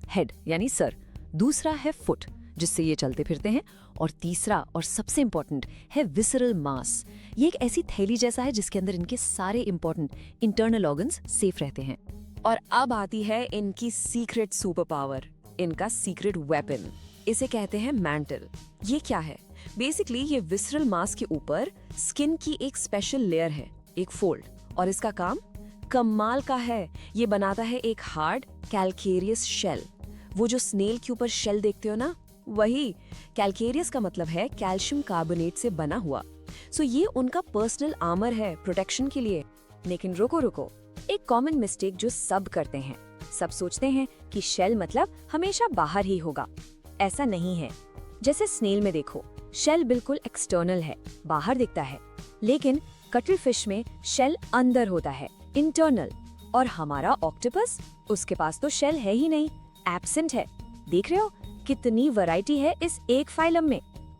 हेड यानी सर। दूसरा है फुट, जिससे ये चलते फिरते हैं। और तीसरा और सबसे इम्पोर्टेंट है विसरल मास। ये एक ऐसी थैली जैसा है जिसके अंदर इनके सारे इम्पोर्टेंट इंटरनल ऑर्गन्स सेफ रहते हैं। और अब आती है इनकी सीक्रेट सुपर पावर, इनका सीक्रेट वेपन। इसे कहते हैं मैंटल। ये क्या है? बेसिकली ये विसरल मास के ऊपर स्किन की एक स्पेशल लेयर है, एक फोल्ड। और इसका काम कमाल का है। ये बनाता है एक हार्ड कैल्केरियस शेल। वो जो स्नेल के ऊपर शेल देखते हो ना, वही। कैल्केरियस का मतलब है कैल्शियम कार्बोनेट से बना हुआ। सो ये उनका पर्सनल आर्मर है प्रोटेक्शन के लिए। लेकिन रुको, एक कॉमन मिस्टेक जो सब करते हैं, सब सोचते हैं कि शेल मतलब हमेशा बाहर ही होगा। ऐसा नहीं है। जैसे स्नेल में देखो, शेल बिल्कुल एक्सटर्नल है, बाहर दिखता है। लेकिन कटल फिश में शेल अंदर होता है, इंटरनल। और हमारा ऑक्टोपस, उसके पास तो शेल है ही नहीं, एब्सेंट है। देख रहे हो कितनी वैरायटी है इस एक फाइलम में।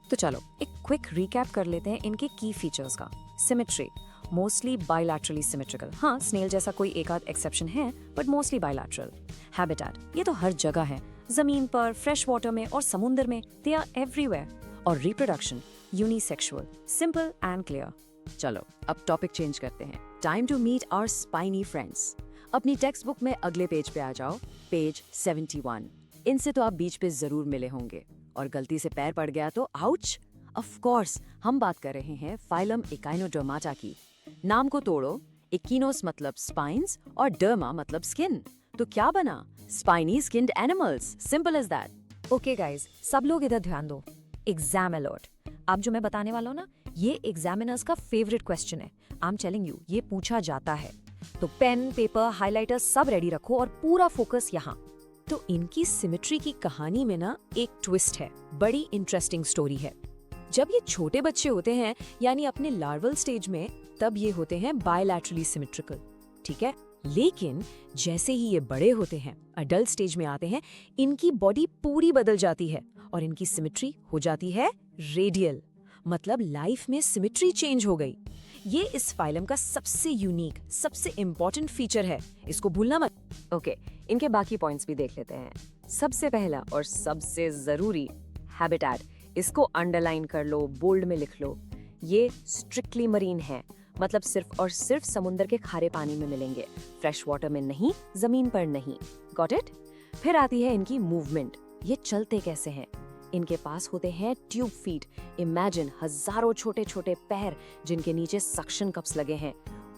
तो चलो एक क्विक रिकैप कर लेते हैं इनके की फीचर्स का। Symmetry, mostly bilaterally symmetrical. हाँ, स्नेल जैसा कोई एक आध एक्सेप्शन है, बट मोस्टली बायलैटरल। हैबिटेट, ये तो हर जगह है, जमीन पर, फ्रेश वाटर में और समुद्र में, दे आर एवरीवेयर। और reproduction, unisexual, simple and clear. चलो अब टॉपिक चेंज करते हैं। Time to meet our spiny friends. अपनी टेक्स्ट बुक में अगले पेज पे आ जाओ, पेज 71। इनसे तो आप बीच पे जरूर मिले होंगे, और गलती से पैर पड़ गया तो आउच। ऑफ कोर्स हम बात कर रहे हैं फाइलम एकाइनोडर्माटा की। नाम को तोड़ो, एकिनोस मतलब स्पाइन्स और डर्मा मतलब स्किन, तो क्या बना? Spiny skinned animals, simple as that. Okay guys, सब लोग इधर ध्यान दो। Exam alert. अब जो मैं बताने वाला हूँ ना, ये एग्जामिनर्स का फेवरेट क्वेश्चन है। आई एम टेलिंग यू, ये पूछा जाता है। तो पेन, पेपर, हाइलाइटर सब रेडी रखो और पूरा फोकस यहाँ। तो इनकी सिमेट्री की कहानी में ना एक ट्विस्ट है, बड़ी इंटरेस्टिंग स्टोरी है। जब ये छोटे बच्चे होते हैं, यानी अपने लार्वल स्टेज में, तब ये होते हैं बायलैटरली सिमेट्रिकल, ठीक है। लेकिन जैसे ही ये बड़े होते हैं, अडल्ट स्टेज में आते हैं, इनकी बॉडी पूरी बदल जाती है और इनकी सिमेट्री हो जाती है रेडियल। मतलब लाइफ में सिमेट्री चेंज हो गई। ये इस फाइलम का सबसे यूनिक, सबसे इम्पोर्टेंट फीचर है, इसको भूलना मत। ओके, इनके बाकी पॉइंट्स भी देख लेते हैं। सबसे पहला और सबसे जरूरी, हैबिटेट। इसको अंडरलाइन कर लो, बोल्ड में लिख लो। ये स्ट्रिक्टली मरीन है, मतलब सिर्फ और सिर्फ समुद्र के खारे पानी में मिलेंगे, फ्रेश वाटर में नहीं, जमीन पर नहीं। Got it? फिर आती है इनकी मूवमेंट। ये चलते कैसे हैं? इनके पास होते हैं ट्यूब फीट। इमेजिन हजारों छोटे छोटे पैर जिनके नीचे सक्शन कप्स लगे हैं।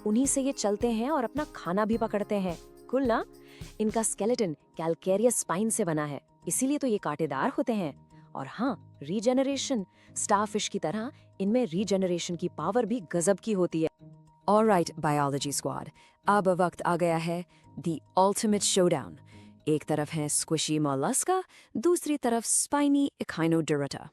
उन्हीं से ये चलते हैं और अपना खाना भी पकड़ते हैं। कुल ना, इनका स्केलेटन कैल्केरियस स्पाइन से बना है, इसीलिए तो ये कांटेदार होते हैं। और हाँ, रीजेनरेशन, स्टारफिश की तरह इनमें रीजेनरेशन की पावर भी गजब की होती है। ऑलराइट बायोलॉजी स्क्वाड, अब वक्त आ गया है द अल्टीमेट शोडाउन। एक तरफ है स्क्विशी मोलस्का, दूसरी तरफ स्पाइनी एकाइनोडर्माटा।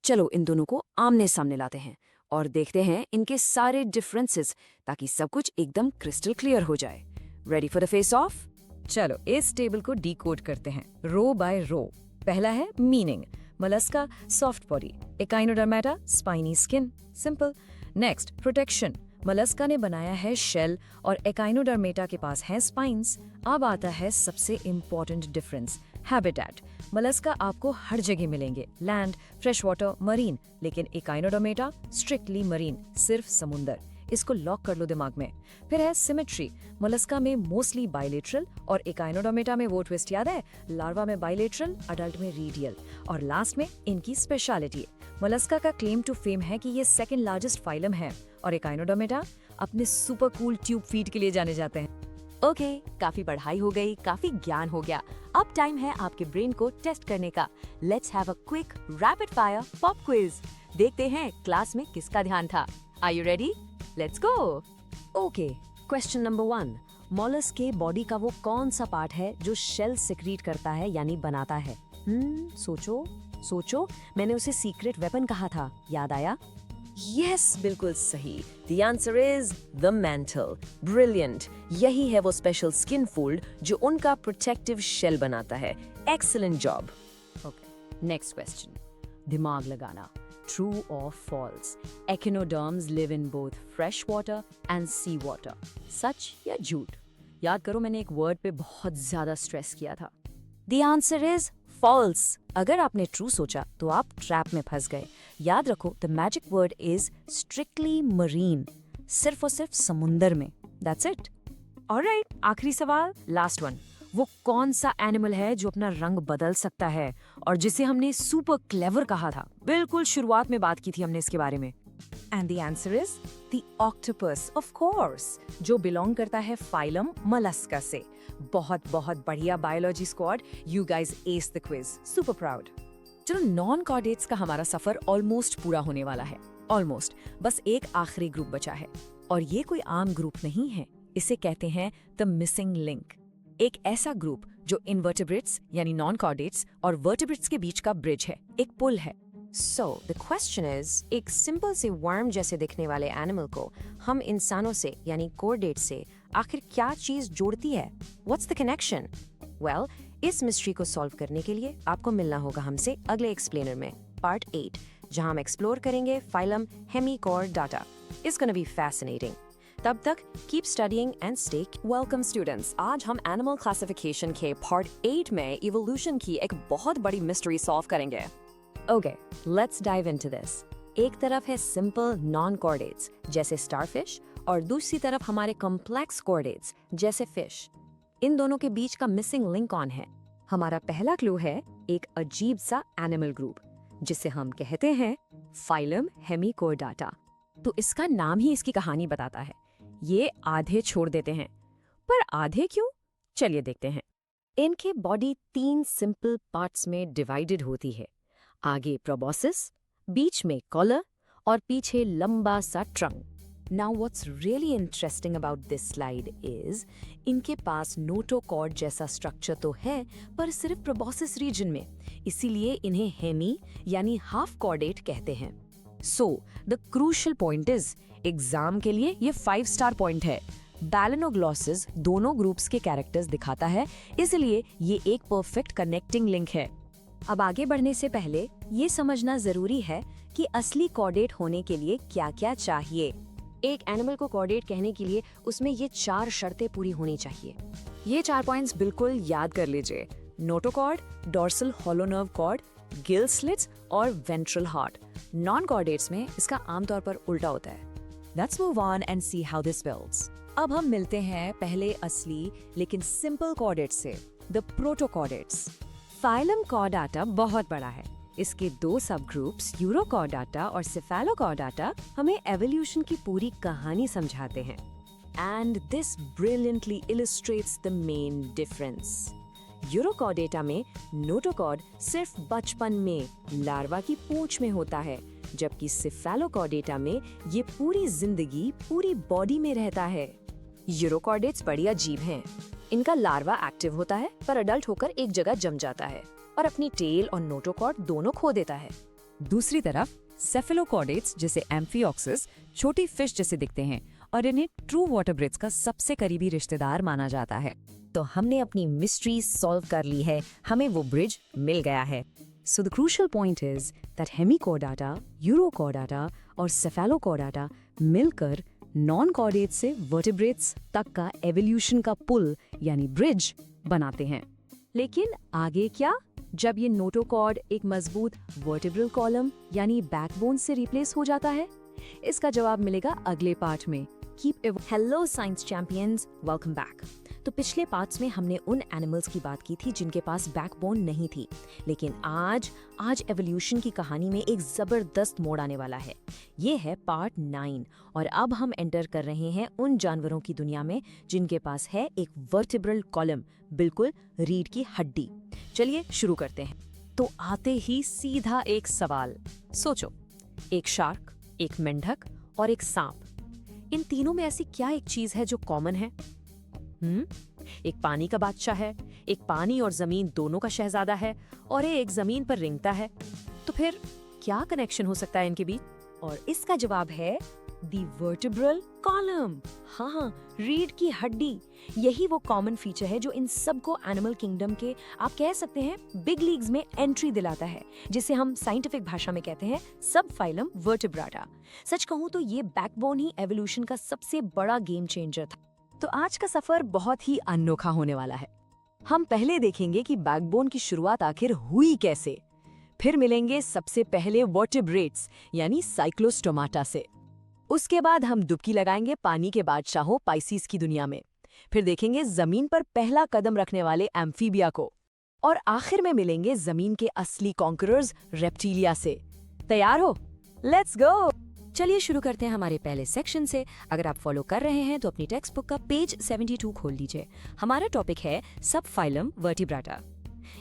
चलो इन दोनों को आमने सामने लाते हैं और देखते हैं इनके सारे डिफरेंसेस, ताकि सब कुछ एकदम क्रिस्टल क्लियर हो जाए। Ready for the face of? चलो इस टेबल को डिकोड करते हैं रो बाय रो। पहला है meaning, Mollusca soft body, Echinodermata spiny skin, simple. Next protection, Mollusca ने बनाया है शेल और एकाइनोडर्मेटा के पास है स्पाइन्स। अब आता है सबसे इम्पोर्टेंट डिफरेंस, हैबिटेट। मोलस्का आपको हर जगह मिलेंगे, लैंड, फ्रेश वाटर, मरीन, लेकिन एकाइनोडर्मेटा स्ट्रिक्टली मरीन, सिर्फ समुंदर। इसको लॉक कर लो दिमाग में। फिर है सिमेट्री, मोलस्का में मोस्टली बायलेटरल और एकाइनोडर्मेटा में वो ट्विस्ट याद है, लार्वा में बायलेटरल, अडल्ट में रेडियल। और लास्ट में इनकी स्पेशलिटी, मोलस्का का क्लेम टू फेम है कि ये सेकंड लार्जेस्ट फाइलम है और एकाइनोडर्मेटा अपने सुपर कूल ट्यूब फीट के लिए जाने जाते हैं। ओके, काफी पढ़ाई हो गई, काफी ज्ञान हो गया। अब टाइम है आपके ब्रेन को टेस्ट करने का। Let's have a quick rapid fire pop quiz. देखते हैं क्लास में किसका ध्यान था। Are you ready? Let's go. Okay, question number 1। Mollusc के बॉडी का वो कौन सा पार्ट है जो शेल सिक्रीट करता है, यानी बनाता है? सोचो, मैंने उसे सीक्रेट वेपन कहा था, याद आया? यस, बिल्कुल सही। The answer is the mantle. Brilliant. यही है वो स्पेशल स्किन फोल्ड जो उनका प्रोटेक्टिव शेल बनाता है। Excellent job. Okay, next question. दिमाग लगाना। True or false? Echinoderms live in both fresh water and sea water. सच या झूठ? याद करो, मैंने एक वर्ड पे बहुत ज्यादा स्ट्रेस किया था। The answer is false. अगर आपने ट्रू सोचा तो आप ट्रैप में फंस गए। याद रखो, the magic word is strictly marine, सिर्फ और सिर्फ समुंदर में। That's it. ऑलराइट, आखिरी सवाल, लास्ट वन। वो कौन सा एनिमल है जो अपना रंग बदल सकता है और जिसे हमने सुपर क्लेवर कहा था? बिल्कुल शुरुआत में बात की थी हमने इसके बारे में। And the answer is the octopus, of course, जो बिलोंग करता है फाइलम मोलस्का से। बहुत बहुत बढ़िया biology squad, you guys S the quiz, super proud. चलो, नॉन कॉर्डेट्स का हमारा सफर ऑलमोस्ट पूरा होने वाला है। ऑलमोस्ट, बस एक आखिरी ग्रुप बचा है और ये कोई आम ग्रुप नहीं है। इसे कहते हैं द मिसिंग लिंक। एक ऐसा ग्रुप जो इनवर्टिब्रेट्स यानी नॉन कॉर्डेट्स और वर्टिब्रेट्स के बीच का ब्रिज है, एक पुल है। सो द क्वेश्चन इज, एक सिंपल से वर्म जैसे दिखने वाले एनिमल को हम इंसानों से यानी कोर्डेट से आखिर क्या चीज जोड़ती है? What's the connection? वेल, इस मिस्ट्री को सॉल्व करने के लिए आपको मिलना होगा हमसे अगले एक्सप्लेनर में, पार्ट 8, जहां हम एक्सप्लोर करेंगे phylum Hemichordata. It's gonna be fascinating. तब तक keep studying and stay welcome students, आज हम एनिमल क्लासिफिकेशन के पार्ट 8 में इवोल्यूशन की एक बहुत बड़ी मिस्ट्री सॉल्व करेंगे। Okay, let's dive into this. एक तरफ है सिंपल नॉन कॉर्डेट्स जैसे स्टारफिश और दूसरी तरफ हमारे कॉम्प्लेक्स कॉर्डेट्स जैसे फिश। इन दोनों के बीच का मिसिंग लिंक कौन है? हमारा पहला क्लू है एक अजीब सा एनिमल ग्रुप जिसे हम कहते हैं फाइलम हेमिकोर्डाटा। तो इसका नाम ही इसकी कहानी बताता है। ये आधे छोड़ देते हैं, पर आधे क्यों? चलिए देखते हैं। इनके बॉडी 3 सिंपल पार्ट्स में डिवाइडेड होती है। आगे प्रोबोसिस, बीच में कॉलर और पीछे लंबा सा trunk. Now what's really interesting about this slide is, इनके पास नोटोकॉर्ड जैसा स्ट्रक्चर तो है, पर सिर्फ प्रोबोसिस रीजन में, इसीलिए इन्हें हेमी यानी हाफ कॉर्डेट कहते हैं। So the crucial point is, exam के लिए ये 5 स्टार पॉइंट है। बैलेनोग्लॉसिस दोनों ग्रुप्स के कैरेक्टर्स दिखाता है, इसलिए ये एक परफेक्ट कनेक्टिंग लिंक है। अब आगे बढ़ने से पहले ये समझना जरूरी है कि असली कॉर्डेट होने के लिए क्या-क्या चाहिए। एक एनिमल को कॉर्डेट कहने के लिए उसमें ये 4 शर्तें पूरी होनी चाहिए। ये 4 पॉइंट्स बिल्कुल याद कर लीजिए। Notochord, dorsal hollow nerve cord, gill slits और वेंट्रल हार्ट। नॉन कॉर्डेट्स में इसका आमतौर पर उल्टा होता है। Let's move on and see how this builds. अब हम मिलते हैं पहले असली लेकिन सिंपल कॉर्डेट्स से, द प्रोटोकॉर्डेट्स। फाइलम कॉर्डाटा बहुत बड़ा है। इसके 2 सब ग्रुप्स यूरोकॉर्डाटा और सेफेलोकॉर्डाटा हमें एवोल्यूशन की पूरी कहानी समझाते हैं। And this brilliantly illustrates the main difference. Urochordata में नोटोकॉर्ड सिर्फ बचपन में लार्वा की पूंछ में होता है, जबकि सेफेलोकॉर्डेटा में ये पूरी जिंदगी पूरी बॉडी में रहता है। यूरोकॉर्डेट्स बड़ी अजीब हैं। इनका लार्वा एक्टिव होता है पर अडल्ट होकर एक जगह जम जाता है और अपनी टेल और नोटोकॉर्ड दोनों खो देता है। दूसरी तरफ सेफेलोकॉर्डेट्स जैसे एम्फिऑक्सिस छोटी फिश जैसे दिखते हैं और इन्हें ट्रू वर्टेब्रेट्स का सबसे करीबी रिश्तेदार माना जाता है। तो हमने अपनी मिस्ट्री सॉल्व कर ली है, हमें वो ब्रिज मिल गया है। So the crucial point is that Hemichordata, Urochordata और Cephalochordata मिलकर non-chordates से vertebrates तक का evolution का पुल यानी ब्रिज बनाते हैं। लेकिन आगे क्या? जब ये नोटोकॉर्ड एक मजबूत वर्टिब्रल कॉलम यानी बैकबोन से रिप्लेस हो जाता है? इसका जवाब मिलेगा अगले पार्ट में। Hello science champions, welcome back. तो पिछले पार्ट्स में हमने उन एनिमल्स की बात की थी जिनके पास बैकबोन नहीं थी, लेकिन आज एवोल्यूशन की कहानी में एक जबरदस्त मोड़ आने वाला है। ये है पार्ट 9 और अब हम एंटर कर रहे हैं उन जानवरों की दुनिया में जिनके पास है एक वर्टिब्रल कॉलम, बिल्कुल रीढ़ की हड्डी। चलिए शुरू करते हैं। तो आते ही सीधा एक सवाल सोचो, एक शार्क, एक मेंढक और एक सांप, इन तीनों में ऐसी क्या एक चीज है जो कॉमन है? एक पानी का बादशाह है, एक पानी और जमीन दोनों का शहजादा है और एक जमीन पर रेंगता है। तो फिर क्या कनेक्शन हो सकता है इनके बीच? और इसका जवाब है दी वर्टिब्रल कॉलम। हाँ, रीढ़ की हड्डी। यही वो कॉमन फीचर है जो इन सबको एनिमल किंगडम के, आप कह सकते हैं, बिग लीग्स में एंट्री दिलाता है, जिसे हम साइंटिफिक भाषा में कहते हैं सब फाइलम वर्टिब्राटा। सच कहूं तो ये बैकबोन ही एवोल्यूशन का सबसे बड़ा गेम चेंजर था। तो आज का सफर बहुत ही अनोखा होने वाला है। हम पहले देखेंगे कि बैकबोन की शुरुआत आखिर हुई कैसे। फिर मिलेंगे सबसे पहले वर्टेब्रेट्स यानी साइक्लोस्टोमाटा से। उसके बाद हम डुबकी लगाएंगे पानी के बादशाहों पाइसीज की दुनिया में। फिर देखेंगे जमीन पर पहला कदम रखने वाले एम्फीबिया को। और आखिर में मिलेंगे जमीन के असली कॉन्करर्स रेप्टिलिया से। तैयार हो? Let's go. चलिए शुरू करते हैं हमारे पहले सेक्शन से। अगर आप फॉलो कर रहे हैं तो अपनी टेक्स्ट बुक का पेज 72 खोल लीजिए। हमारा टॉपिक है सब फाइलम वर्टिब्राटा।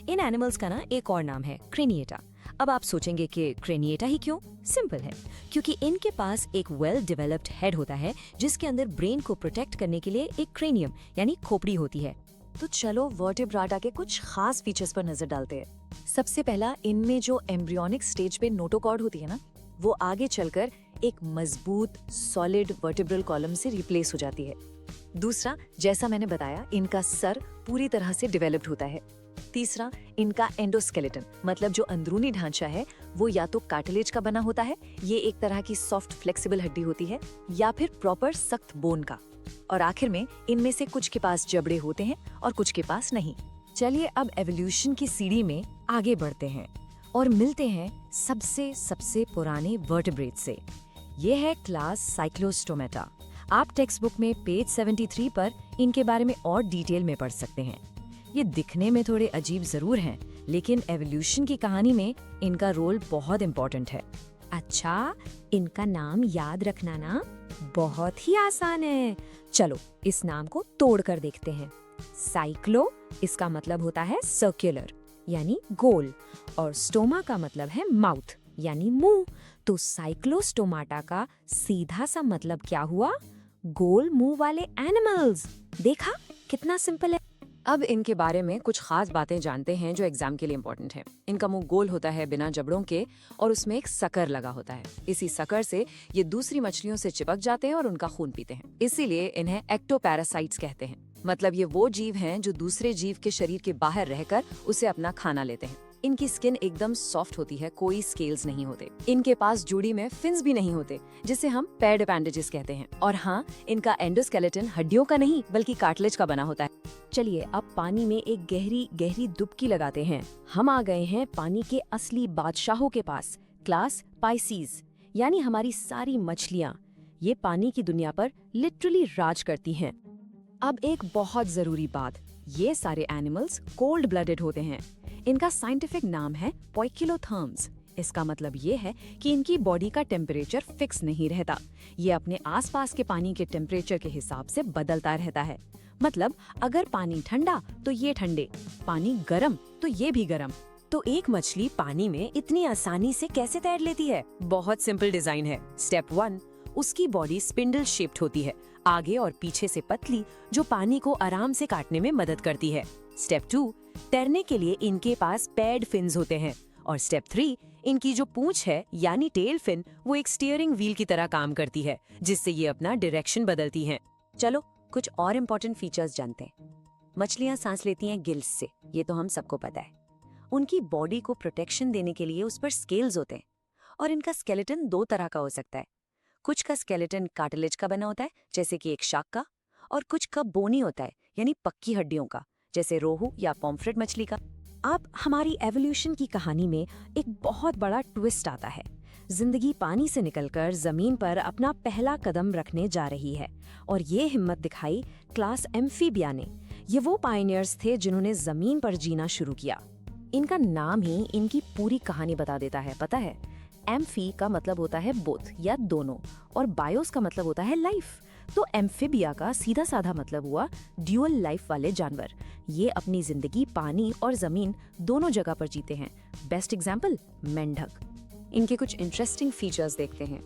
इन एनिमल्स का ना एक और नाम है क्रेनिएटा। अब आप सोचेंगे कि क्रेनिएटा ही क्यों? सिंपल है, क्योंकि इनके पास एक वेल डेवलप्ड हेड होता है जिसके अंदर ब्रेन को प्रोटेक्ट करने के लिए एक क्रेनियम यानी खोपड़ी होती है। तो चलो वर्टेब्राटा के कुछ खास फीचर्स पर नजर डालते हैं। सबसे पहला, इनमें जो एम्ब्रियोनिक स्टेज पे नोटोकॉर्ड होती है ना, वो आगे चलकर एक मजबूत सॉलिड वर्टिब्रल कॉलम से रिप्लेस हो जाती है। दूसरा, जैसा मैंने बताया, इनका सर पूरी तरह से डेवलप्ड होता है। तीसरा, इनका एंडोस्केलेटन मतलब जो अंदरूनी ढांचा है वो या तो कार्टिलेज का बना होता है, ये एक तरह की सॉफ्ट फ्लेक्सिबल हड्डी होती है, या फिर प्रॉपर सख्त बोन का। और आखिर में इनमें से कुछ के पास जबड़े होते हैं और कुछ के पास नहीं। चलिए अब एवोल्यूशन की सीढ़ी में आगे बढ़ते हैं और मिलते हैं सबसे पुराने वर्टेब्रेट से। ये है क्लास साइक्लोस्टोमेटा। आप टेक्स्ट बुक में पेज 73 पर इनके बारे में और डिटेल में पढ़ सकते हैं। ये दिखने में थोड़े अजीब जरूर हैं, लेकिन एवोल्यूशन की कहानी में इनका रोल बहुत इम्पोर्टेंट है। अच्छा, इनका नाम याद रखना ना बहुत ही आसान है। चलो इस नाम को तोड़ कर देखते हैं। साइक्लो, इसका मतलब होता है सर्कुलर यानी गोल, और स्टोमा का मतलब है माउथ यानी मुंह। तो साइक्लोस्टोमाटा का सीधा सा मतलब क्या हुआ? गोल मुंह वाले एनिमल्स। देखा कितना सिंपल है। अब इनके बारे में कुछ खास बातें जानते हैं जो एग्जाम के लिए इम्पोर्टेंट है। इनका मुंह गोल होता है बिना जबड़ों के, और उसमें एक सकर लगा होता है। इसी सकर से ये दूसरी मछलियों से चिपक जाते हैं और उनका खून पीते हैं। इसीलिए इन्हें एक्टोपैरासाइट्स कहते हैं। मतलब ये वो जीव हैं जो दूसरे जीव के शरीर के बाहर रहकर उसे अपना खाना लेते हैं। इनकी स्किन एकदम सॉफ्ट होती है, कोई स्केल्स नहीं होते। इनके पास जोड़ी में फिन्स भी नहीं होते, जिसे हम पेयर्ड अपेंडेजेस कहते हैं। और हाँ, इनका एंडोस्केलेटन हड्डियों का नहीं बल्कि कार्टिलेज का बना होता है। चलिए अब पानी में एक गहरी डुबकी लगाते हैं। हम आ गए हैं पानी के असली बादशाहों के पास, क्लास पाइसीज, यानी हमारी सारी मछलियाँ। ये पानी की दुनिया पर लिटरली राज करती हैं। अब एक बहुत जरूरी बात, ये सारे एनिमल्स कोल्ड ब्लडेड होते हैं। इनका साइंटिफिक नाम है पोइकिलोथर्म्स। इसका मतलब ये है कि इनकी बॉडी का टेम्परेचर फिक्स नहीं रहता, ये अपने आसपास के पानी के टेम्परेचर के हिसाब से बदलता रहता है। मतलब अगर पानी ठंडा तो ये ठंडे, पानी गर्म तो ये भी गर्म। तो एक मछली पानी में इतनी आसानी से कैसे तैर लेती है? बहुत सिंपल डिजाइन है। स्टेप 1, उसकी बॉडी स्पिंडल शेप्ड होती है, आगे और पीछे से पतली, जो पानी को आराम से काटने में मदद करती है। स्टेप 2, तैरने के लिए इनके पास पेड फिन्स होते हैं। और स्टेप 3, इनकी जो पूंछ है यानी टेल फिन, वो एक स्टीयरिंग व्हील की तरह काम करती है, जिससे ये अपना डायरेक्शन बदलती हैं। चलो कुछ और इम्पोर्टेंट फीचर्स जानते हैं। मछलियां सांस लेती हैं गिल्स से, ये तो हम सबको पता है। उनकी बॉडी को प्रोटेक्शन देने के लिए उस पर स्केल्स होते हैं। और इनका स्केलेटन 2 तरह का हो सकता है। कुछ का स्केलेटन कार्टिलेज का बना होता है, जैसे कि एक शार्क का, और कुछ का बोनी होता है, यानी पक्की हड्डियों का, जैसे रोहू या पॉम्फ्रेट मछली का। अब हमारी एवोल्यूशन की कहानी में एक बहुत बड़ा ट्विस्ट आता है। जिंदगी पानी से निकलकर जमीन पर अपना पहला कदम रखने जा रही है, और ये हिम्मत दिखाई क्लास एम्फीबिया ने। ये वो पायनियर्स थे जिन्होंने जमीन पर जीना शुरू किया। इनका नाम ही इनकी पूरी कहानी बता देता है, पता है? एम्फी का मतलब होता है बोथ या दोनों, और बायोस का मतलब होता है लाइफ। तो एम्फीबिया का सीधा साधा मतलब हुआ ड्यूअल लाइफ वाले जानवर। ये अपनी जिंदगी पानी और जमीन दोनों जगह पर जीते हैं। बेस्ट एग्जाम्पल मेंढक। इनके कुछ इंटरेस्टिंग फीचर्स देखते हैं।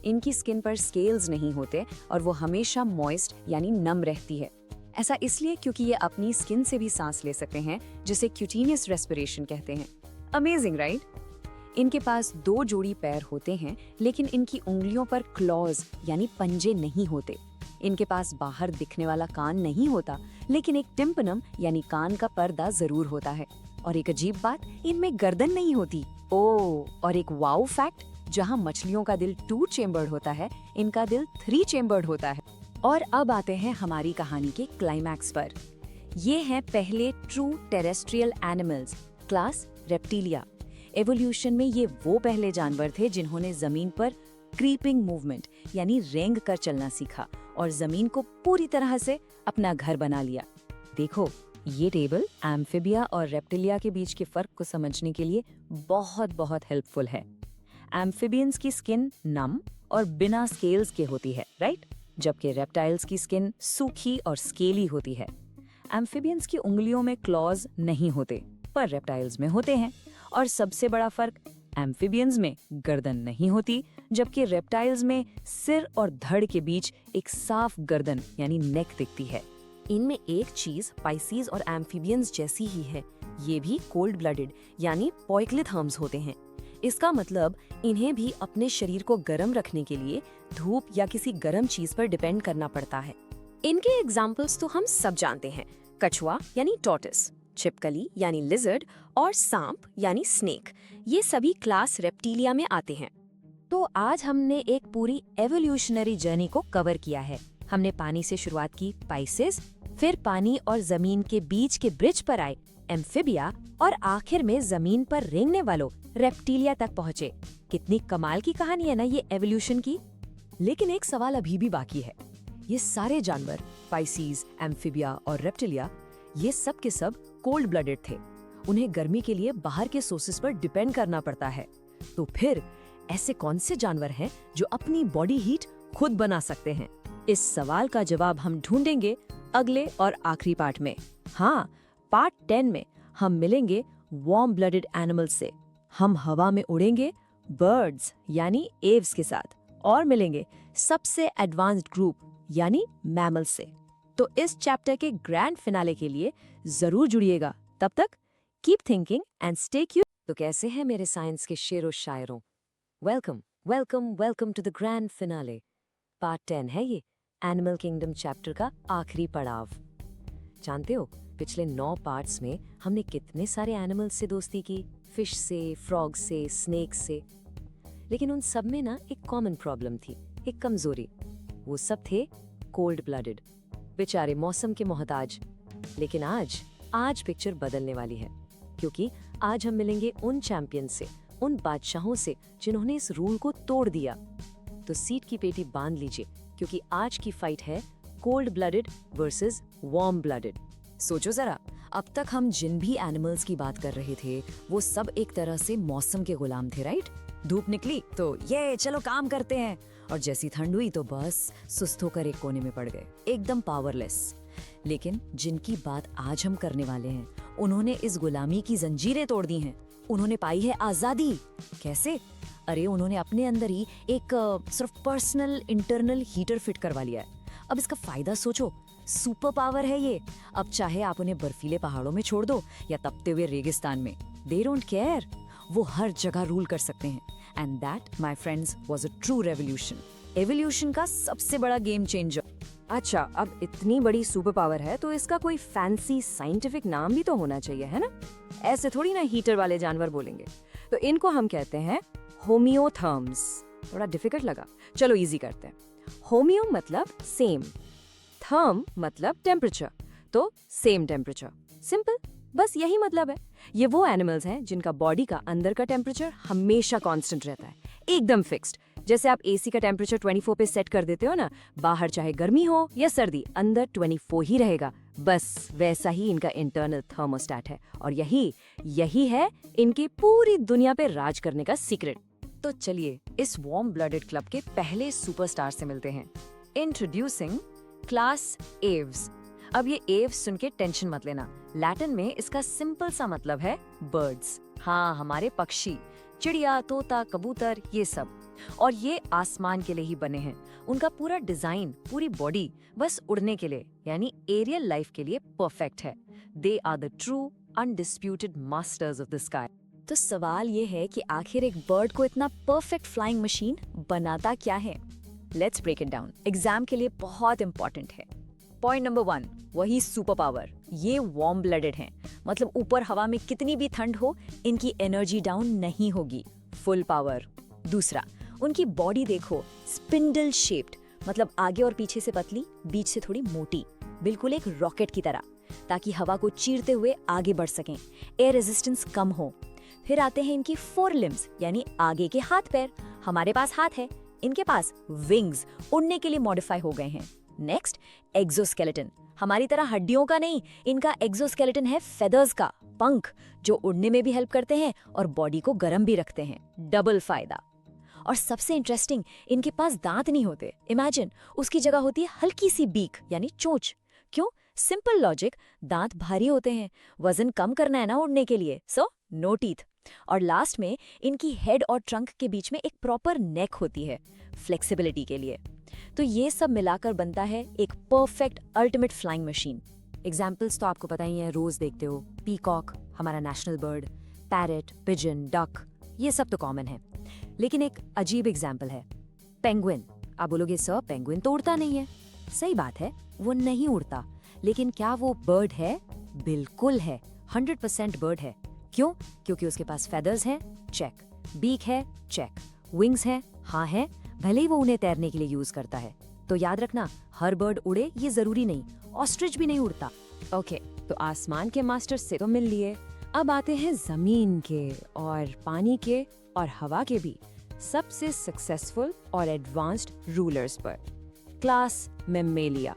इनकी स्किन पर स्केल्स नहीं होते और वो हमेशा मॉइस्ट यानी नम रहती है। ऐसा इसलिए क्योंकि ये अपनी स्किन से भी सांस ले सकते हैं, जिसे क्यूटेनियस रेस्पिरेशन कहते हैं। Amazing right? इनके पास 2 जोड़ी पैर होते हैं, लेकिन इनकी उंगलियों पर क्लॉज यानी पंजे नहीं होते। इनके पास बाहर दिखने वाला कान नहीं होता, लेकिन एक टिम्पनम यानी कान का पर्दा जरूर होता है। और एक अजीब बात, इनमें गर्दन नहीं होती। और एक वाओ फैक्ट, जहां मछलियों का दिल 2 चेम्बर्ड होता है, इनका दिल 3 चेम्बर्ड होता है। और अब आते हैं हमारी कहानी के क्लाइमैक्स पर। ये हैं पहले true terrestrial animals, class reptilia. Evolution में ये वो पहले जानवर थे जिन्होंने जमीन पर क्रीपिंग मूवमेंट यानी रेंग कर चलना सीखा और जमीन को पूरी तरह से अपना घर बना लिया। देखो, ये टेबल एम्फिबिया और रेप्टिलिया के बीच के फर्क को समझने के लिए बहुत हेल्पफुल है। एम्फिबियंस की स्किन नम और बिना स्केल्स के होती है, राइट? जबकि रेप्टाइल्स की स्किन सूखी और स्केली होती है। एम्फिबियंस की उंगलियों में क्लॉज नहीं होते, पर रेप्टाइल्स में होते हैं। और सबसे बड़ा फर्क, एम्फिबियंस में गर्दन नहीं होती, जबकि रेप्टाइल्स में सिर और धड़ के बीच एक साफ गर्दन यानी नेक दिखती है। इनमें एक चीज पाइसीज और एम्फिबियंस जैसी ही है, ये भी कोल्ड ब्लडेड यानी पॉइक्लिथर्म्स होते हैं। इसका मतलब इन्हें भी अपने शरीर को गर्म रखने के लिए धूप या किसी गर्म चीज पर डिपेंड करना पड़ता है। इनके एग्जाम्पल्स तो हम सब जानते हैं, कछुआ यानी टॉर्टोइस, छिपकली यानी लिजर्ड और सांप यानी स्नेक। ये सभी क्लास रेप्टिलिया में आते हैं। तो आज हमने एक पूरी एवोल्यूशनरी जर्नी को कवर किया है। हमने पानी से शुरुआत की, पाइसेस, फिर पानी और जमीन के बीच के ब्रिज पर आए एम्फिबिया, और आखिर में जमीन पर रेंगने वालों रेप्टिलिया तक पहुँचे। कितनी कमाल की कहानी है ना ये एवोल्यूशन की। लेकिन एक सवाल अभी भी बाकी है। ये सारे जानवर, पाइसीज, एम्फिबिया और रेप्टिलिया, ये सब के सब कोल्ड ब्लडेड थे। उन्हें गर्मी के लिए बाहर के सोर्सेस पर डिपेंड करना पड़ता है। तो फिर ऐसे कौन से जानवर हैं जो अपनी बॉडी हीट खुद बना सकते हैं? इस सवाल का जवाब हम ढूंढेंगे अगले और आखिरी पार्ट में। हाँ, पार्ट 10 में हम मिलेंगे वार्म ब्लडेड एनिमल्स से। हम हवा में उड़ेंगे बर्ड्स यानी एव्स के साथ, और मिलेंगे सबसे एडवांस्ड ग्रुप यानी मैमल्स से। तो इस चैप्टर के ग्रैंड फिनाले के लिए जरूर जुड़िएगा। तब तक keep thinking and stay curious. तो कैसे हैं मेरे साइंस के शेरों शायरों? Welcome welcome welcome to the grand finale. Part 10 है ये, एनिमल किंगडम चैप्टर का आखिरी पड़ाव। जानते हो, पिछले 9 पार्ट्स में हमने कितने सारे एनिमल्स से दोस्ती की, फिश से, फ्रॉग से, स्नेक से। लेकिन उन सब में ना एक कॉमन प्रॉब्लम थी, एक कमजोरी। वो सब थे कोल्ड ब्लडेड, बेचारे मौसम के मोहताज। लेकिन आज पिक्चर बदलने वाली है, क्योंकि आज हम मिलेंगे उन चैंपियन से, उन बादशाहों से जिन्होंने इस रूल को तोड़ दिया। तो सीट की पेटी बांध लीजिए, क्योंकि आज की फाइट है cold blooded versus warm blooded. सोचो जरा, अब तक हम जिन भी एनिमल्स की बात कर रहे थे वो सब एक तरह से मौसम के गुलाम थे, राइट? धूप निकली तो ये चलो काम करते हैं, और जैसी ठंड हुई तो बस सुस्त होकर एक कोने में पड़ गए, एकदम पावरलेस। लेकिन जिनकी बात आज हम करने वाले हैं, उन्होंने इस गुलामी की जंजीरें तोड़ दी हैं। उन्होंने पाई है आजादी। कैसे? अरे उन्होंने अपने अंदर ही एक सिर्फ पर्सनल इंटरनल हीटर फिट करवा लिया है। अब इसका फायदा सोचो, सुपर पावर है ये। अब चाहे आप उन्हें बर्फीले पहाड़ों में छोड़ दो या तपते हुए रेगिस्तान में, दे डोंट केयर। वो हर जगह रूल कर सकते हैं। And that my friends was a true revolution, evolution का सबसे बड़ा गेम चेंजर। अच्छा, अब इतनी बड़ी सुपर पावर है तो इसका कोई फैंसी साइंटिफिक नाम भी तो होना चाहिए, है ना? ऐसे थोड़ी ना हीटर वाले जानवर बोलेंगे। तो इनको हम कहते हैं होमियोथर्म्स। थोड़ा डिफिकल्ट लगा, चलो इजी करते हैं। होमियो मतलब सेम, थर्म मतलब टेम्परेचर, तो सेम टेम्परेचर। सिंपल, बस यही मतलब है। ये वो एनिमल्स हैं जिनका बॉडी का अंदर का टेम्परेचर हमेशा कांस्टेंट रहता है, एकदम फिक्स्ड। जैसे आप एसी का टेम्परेचर 24 पे सेट कर देते हो ना, बाहर चाहे गर्मी हो या सर्दी, अंदर 24 ही रहेगा। बस वैसा ही इनका इंटरनल थर्मोस्टेट है, और यही है इनकी पूरी दुनिया पे राज करने का सीक्रेट। तो चलिए इस वार्म ब्लडेड क्लब के पहले सुपरस्टार से मिलते हैं। Introducing class Aves. अब ये एव्स सुन के टेंशन मत लेना, लैटिन में इसका सिंपल सा मतलब है बर्ड्स। हाँ, हमारे पक्षी, चिड़िया, तोता, कबूतर, ये सब। और ये आसमान के लिए ही बने हैं। उनका पूरा डिजाइन, पूरी बॉडी बस उड़ने के लिए यानी एरियल लाइफ के लिए परफेक्ट है। They are the true undisputed masters of the sky. तो सवाल ये है कि आखिर एक बर्ड को इतना परफेक्ट फ्लाइंग मशीन बनाता क्या है? Let's break it down, exam के लिए बहुत इंपॉर्टेंट है। पॉइंट नंबर 1, वही सुपर पावर। ये वार्म ब्लडेड हैं, मतलब ऊपर हवा में कितनी भी ठंड हो, इनकी एनर्जी डाउन नहीं होगी, फुल पावर। दूसरा, उनकी बॉडी देखो, स्पिंडल शेप्ड, मतलब आगे और पीछे से पतली, बीच से थोड़ी मोटी, बिल्कुल एक रॉकेट की तरह। ताकि हवा को चीरते हुए आगे बढ़ सकें, एयर रेजिस्टेंस कम हो। फिर आते हैं इनकी फोर लिम्स यानी आगे के हाथ पैर। हमारे पास हाथ है, इनके पास विंग्स, उड़ने के लिए मॉडिफाई हो गए हैं। नेक्स्ट एक्सोस्केलेटन, हमारी तरह हड्डियों का नहीं, इनका एक्सोस्केलेटन है फेदर्स का, पंख, जो उड़ने में भी हेल्प करते हैं और बॉडी को गर्म भी रखते हैं। डबल फायदा। और सबसे इंटरेस्टिंग, इनके पास दांत नहीं होते। इमेजिन, उसकी जगह होती है हल्की सी बीक यानी चोंच। क्यों? सिंपल लॉजिक, दांत भारी होते हैं, वजन कम करना है ना उड़ने के लिए, सो नो टीथ। और लास्ट में इनकी हेड और ट्रंक के बीच में एक प्रॉपर नेक होती है फ्लेक्सिबिलिटी के लिए। तो ये सब मिलाकर बनता है एक perfect ultimate flying machine. Examples तो आपको पता ही है, रोज देखते हो, पीकॉक हमारा national bird, parrot, pigeon, duck, ये सब तो कॉमन है। लेकिन एक अजीब एग्जाम्पल है, पेंगुइन। आप बोलोगे सर पेंगुइन तो उड़ता नहीं है। सही बात है, वो नहीं उड़ता, लेकिन क्या वो बर्ड है? बिल्कुल है, 100% बर्ड है। क्यों? क्योंकि उसके पास फेदर्स हैं, चेक, बीक है, चेक, विंग्स हैं, हाँ है, भले ही वो उन्हें तैरने के लिए यूज करता है। तो याद रखना, हर बर्ड उड़े ये जरूरी नहीं, ऑस्ट्रिच भी नहीं उड़ता। ओके, तो आसमान के मास्टर से तो मिल लिए, अब आते हैं जमीन के और पानी के और हवा के भी सबसे सक्सेसफुल और एडवांस्ड रूलर्स पर। Class Mammalia.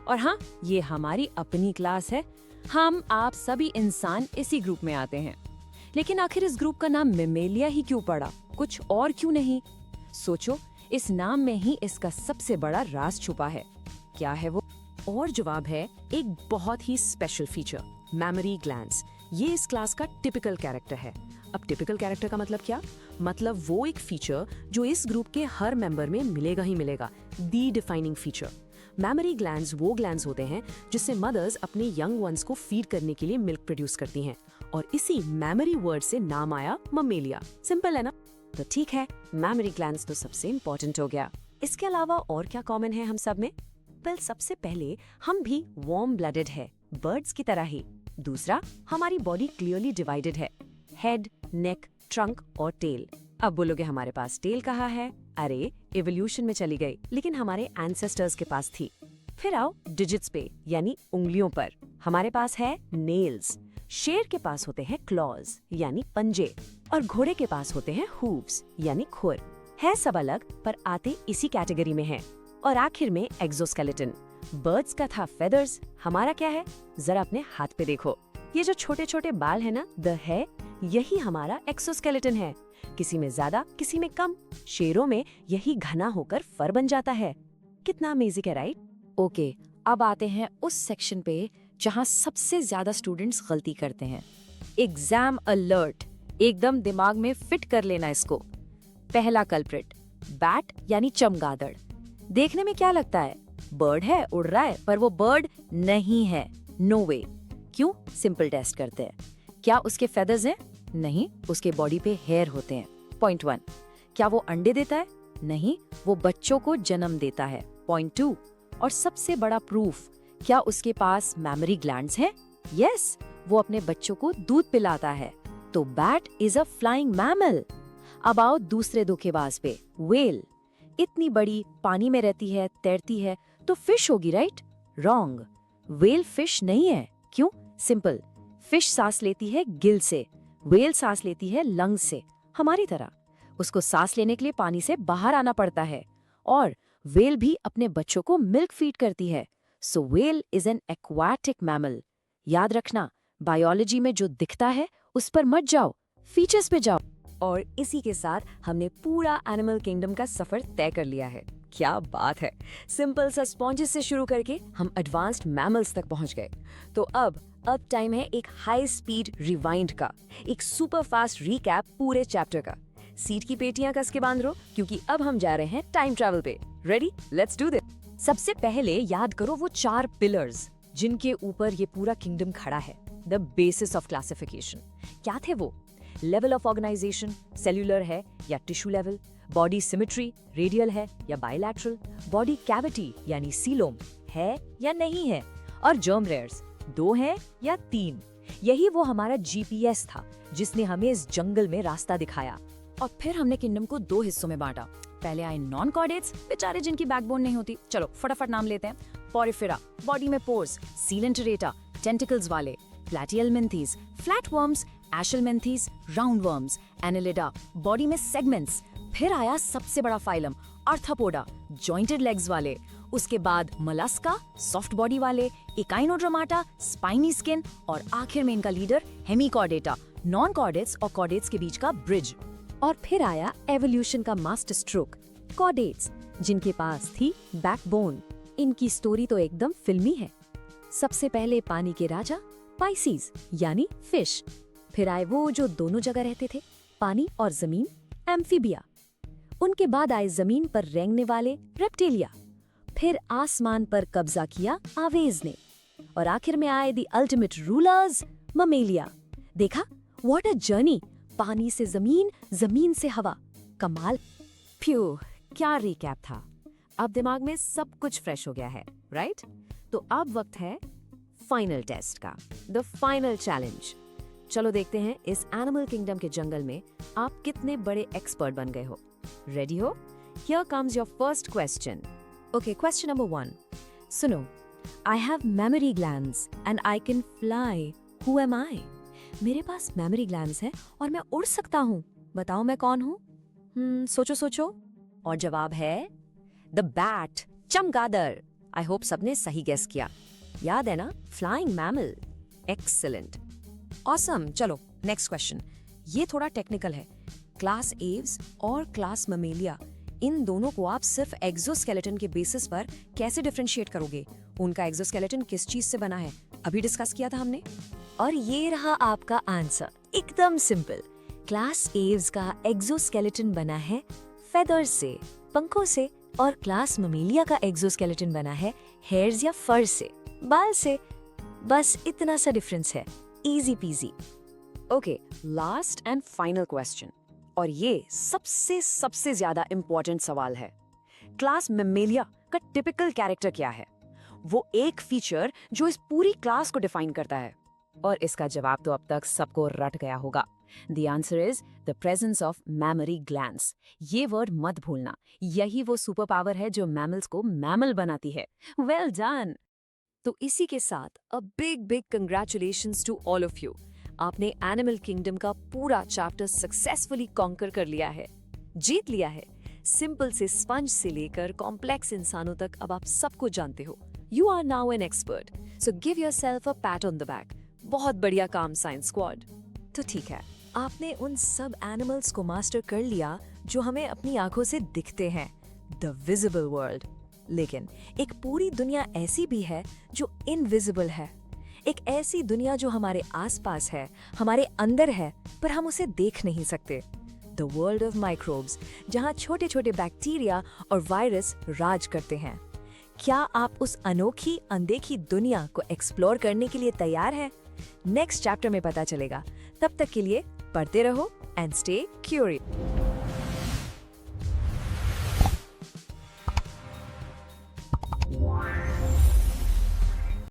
और हाँ, ये हमारी अपनी क्लास है, हम आप सभी इंसान इसी ग्रुप में आते हैं। लेकिन आखिर इस ग्रुप का नाम मैमेलिया ही क्यों पड़ा, कुछ और क्यों नहीं? सोचो, इस नाम में ही इसका सबसे बड़ा राज छुपा है। क्या है वो? और जवाब है एक बहुत ही स्पेशल फीचर, मैमरी ग्लैंड्स। ये इस क्लास का टिपिकल कैरेक्टर है। अब टिपिकल कैरेक्टर का मतलब क्या? मतलब वो एक फीचर जो इस ग्रुप के हर मेंबर में मिलेगा ही मिलेगा, दी डिफाइनिंग फीचर। मैमरी ग्लैंड्स वो ग्लैंड्स होते हैं जिससे मदर्स अपने यंग वंस को फीड करने के लिए मिल्क प्रोड्यूस करती हैं, और इसी मैमरी वर्ड से नाम आया ममेलिया। सिंपल है ना? तो ठीक है, मैमरी ग्लैंड्स तो सबसे इम्पोर्टेंट हो गया। इसके अलावा और क्या कॉमन है हम सब में? वेल, सबसे पहले हम भी वार्म ब्लडेड है, बर्ड्स की तरह ही। दूसरा, हमारी बॉडी क्लियरली डिवाइडेड है, हेड, नेक, ट्रंक और टेल। अब बोलोगे हमारे पास टेल कहाँ है? अरे इवोल्यूशन में चली गई, लेकिन हमारे एंसेस्टर्स के पास थी। फिर आओ डिजिट्स पे, यानी उंगलियों पर। हमारे पास है नेल्स, शेर के पास होते हैं क्लॉज यानी पंजे, और घोड़े के पास होते हैं हूव्स यानी खुर। है सब अलग पर आते इसी कैटेगरी में हैं। और आखिर में एक्सोस्केलेटन। बर्ड्स का था फेदर्स, हमारा क्या है? जरा अपने हाथ पे देखो, ये जो छोटे छोटे बाल है ना, द है, यही हमारा एक्सोस्केलेटन है। किसी में ज्यादा, किसी में कम। शेरों में यही घना होकर फर बन जाता है। कितना अमेजिंग है, राइट? ओके, अब आते हैं उस सेक्शन पे जहां सबसे ज्यादा स्टूडेंट्स गलती करते हैं। एग्जाम अलर्ट, एकदम दिमाग में फिट कर लेना इसको। पहला कल्प्रिट, बैट यानी चमगादड़। देखने में क्या लगता है? बर्ड है, उड़ रहा है, पर वो बर्ड नहीं है। No way. क्यों? सिंपल टेस्ट करते हैं। क्या उसके फेदर्स हैं? नहीं, उसके बॉडी पे हेयर होते हैं। पॉइंट 1। क्या वो अंडे देता है? नहीं, वो बच्चों को जन्म देता है। पॉइंट 2। और सबसे बड़ा प्रूफ, क्या उसके पास मैमरी ग्लैंड्स हैं? यस, वो अपने बच्चों को दूध पिलाता है। तो bat is a flying mammal. अब आओ दूसरे धोखेबाज पे, व्हेल। इतनी बड़ी, पानी में रहती है, तैरती है, तो फिश होगी, राइट? रॉन्ग, व्हेल फिश नहीं है। क्यों? सिंपल, फिश सांस लेती है गिल से, व्हेल सांस लेती है लंग्स से, हमारी तरह। उसको सांस लेने के लिए पानी से बाहर आना पड़ता है, और व्हेल भी अपने बच्चों को मिल्क फीड करती है। So whale is an aquatic mammal. याद रखना, बायोलॉजी में जो दिखता है उस पर मत जाओ, फीचर्स पे जाओ। और इसी के साथ हमने पूरा एनिमल किंगडम का सफर तय कर लिया है। क्या बात है! सिंपल सा स्पॉन्जेस से शुरू करके हम एडवांस्ड मैमल्स तक पहुंच गए। तो अब टाइम है एक हाई स्पीड रिवाइंड का, एक सुपर फास्ट रीकैप पूरे चैप्टर का। सीट की पेटियां कस के बांध लो, क्योंकि अब हम जा रहे हैं टाइम ट्रैवल पे। रेडी? Let's do this. सबसे पहले याद करो वो 4 पिलर्स जिनके ऊपर ये पूरा किंगडम खड़ा है, द बेसिस ऑफ क्लासिफिकेशन। क्या थे वो? लेवल ऑफ ऑर्गेनाइजेशन, सेल्यूलर है या tissue level, body symmetry, radial है या बायलैटरल, बॉडी कैविटी यानी सीलोम है या नहीं है, और जर्म रेयर्स 2 है या 3। यही वो हमारा जीपीएस था जिसने हमें इस जंगल में रास्ता दिखाया। और फिर हमने किंगडम को 2 हिस्सों में बांटा। पहले आए नॉन कॉर्डेट्स, बेचारे जिनकी बैकबोन नहीं होती। चलो फटाफट नाम लेते हैं। पोरिफेरा, बॉडी में पोर्स, सीलेंटरेटा, टेंटिकल्स वाले, प्लैटीहेलमिंथीज, फ्लैटवर्म्स, एशेलमिंथीज, राउंडवर्म्स, एनालिडा, बॉडी में सेगमेंट्स। फिर आया सबसे बड़ा फाइलम आर्थ्रोपोडा, जॉइंटेड लेग्स वाले। उसके बाद मलास्का, सॉफ्ट बॉडी वाले, इकाइनोड्रोमाटा, स्पाइनी स्किन, और आखिर में इनका लीडर हेमीकॉर्डेटा, नॉन कॉर्डेट्स और कॉर्डेट्स के बीच का ब्रिज। और फिर आया एवोल्यूशन का मास्टर स्ट्रोक, कॉर्डेट्स, जिनके पास थी बैकबोन। इनकी स्टोरी तो एकदम फिल्मी है। सबसे पहले पानी के राजा पाइसीज यानी फिश, फिर आए वो जो दोनों जगह रहते थे, पानी और जमीन, एम्फीबिया। उनके बाद आए जमीन पर रेंगने वाले रेप्टिलिया, फिर आसमान पर कब्जा किया आवेज ने, और आखिर में आए द अल्टीमेट रूलर्स, ममेलिया। देखा, व्हाट अ जर्नी, पानी से जमीन, जमीन से हवा, कमाल। फ्यू, क्या रिकैप था। अब दिमाग में सब कुछ फ्रेश हो गया है, राइट? तो अब वक्त है फाइनल टेस्ट का, द फाइनल चैलेंज। चलो देखते हैं इस एनिमल किंगडम के जंगल में आप कितने बड़े एक्सपर्ट बन गए हो। रेडी हो? Here comes your first question. Okay, question number 1। सुनो, I have memory glands and I can fly, who am I? मेरे पास मेमोरी ग्लैंड्स हैं और मैं उड़ सकता हूँ, बताओ मैं कौन हूँ? सोचो सोचो, और जवाब है द बैट, चमगादड़। आई होप सबने सही गेस किया। याद है ना, फ्लाइंग मैमल। Excellent, awesome. चलो नेक्स्ट क्वेश्चन, ये थोड़ा टेक्निकल है। क्लास एव्स और क्लास ममेलिया, इन दोनों को आप सिर्फ एक्सोस्केलेटन के बेसिस पर कैसे डिफरेंशिएट करोगे? उनका एक्सोस्केलेटन किस चीज से बना है, अभी डिस्कस किया था हमने। और ये रहा आपका आंसर, एकदम सिंपल। क्लास एव्स का एक्सोस्केलेटन बना है फेदर्स से, पंखों से, और क्लास ममेलिया का एक्सोस्केलेटन बना है हेयर्स या फर से, बाल से। बस इतना सा डिफरेंस है, easy PG. Okay, last and final question, और ये सबसे ज्यादा इंपॉर्टेंट सवाल है। क्लास ममेलिया का टिपिकल कैरेक्टर क्या है? वो एक फीचर जो इस पूरी क्लास को डिफाइन करता है। और इसका जवाब तो अब तक सबको रट गया होगा। The answer is the presence of memory glands. ये वर्ड मत भूलना, यही वो सुपर पावर है जो मैमल्स को मैमल बनाती है। Well done. तो इसी के साथ a big congratulations to all of you. आपने एनिमल किंगडम का पूरा चैप्टर सक्सेसफुली कॉन्कर कर लिया है, जीत लिया है। सिंपल से स्पंज से लेकर कॉम्प्लेक्स इंसानों तक अब आप सबको जानते हो। You are now an expert, so give yourself a pat on the back. बहुत बढ़िया काम साइंस स्क्वाड। तो ठीक है, आपने उन सब एनिमल्स को मास्टर कर लिया जो हमें अपनी आंखों से दिखते हैं, द विजिबल वर्ल्ड। लेकिन एक पूरी दुनिया ऐसी भी है जो इनविजिबल है, एक ऐसी दुनिया जो हमारे आसपास है, हमारे अंदर है, पर हम उसे देख नहीं सकते। द वर्ल्ड ऑफ माइक्रोब्स, जहाँ छोटे छोटे बैक्टीरिया और वायरस राज करते हैं। क्या आप उस अनोखी अनदेखी दुनिया को एक्सप्लोर करने के लिए तैयार हैं? नेक्स्ट चैप्टर में पता चलेगा। तब तक के लिए पढ़ते रहो एंड स्टे क्यूरियस।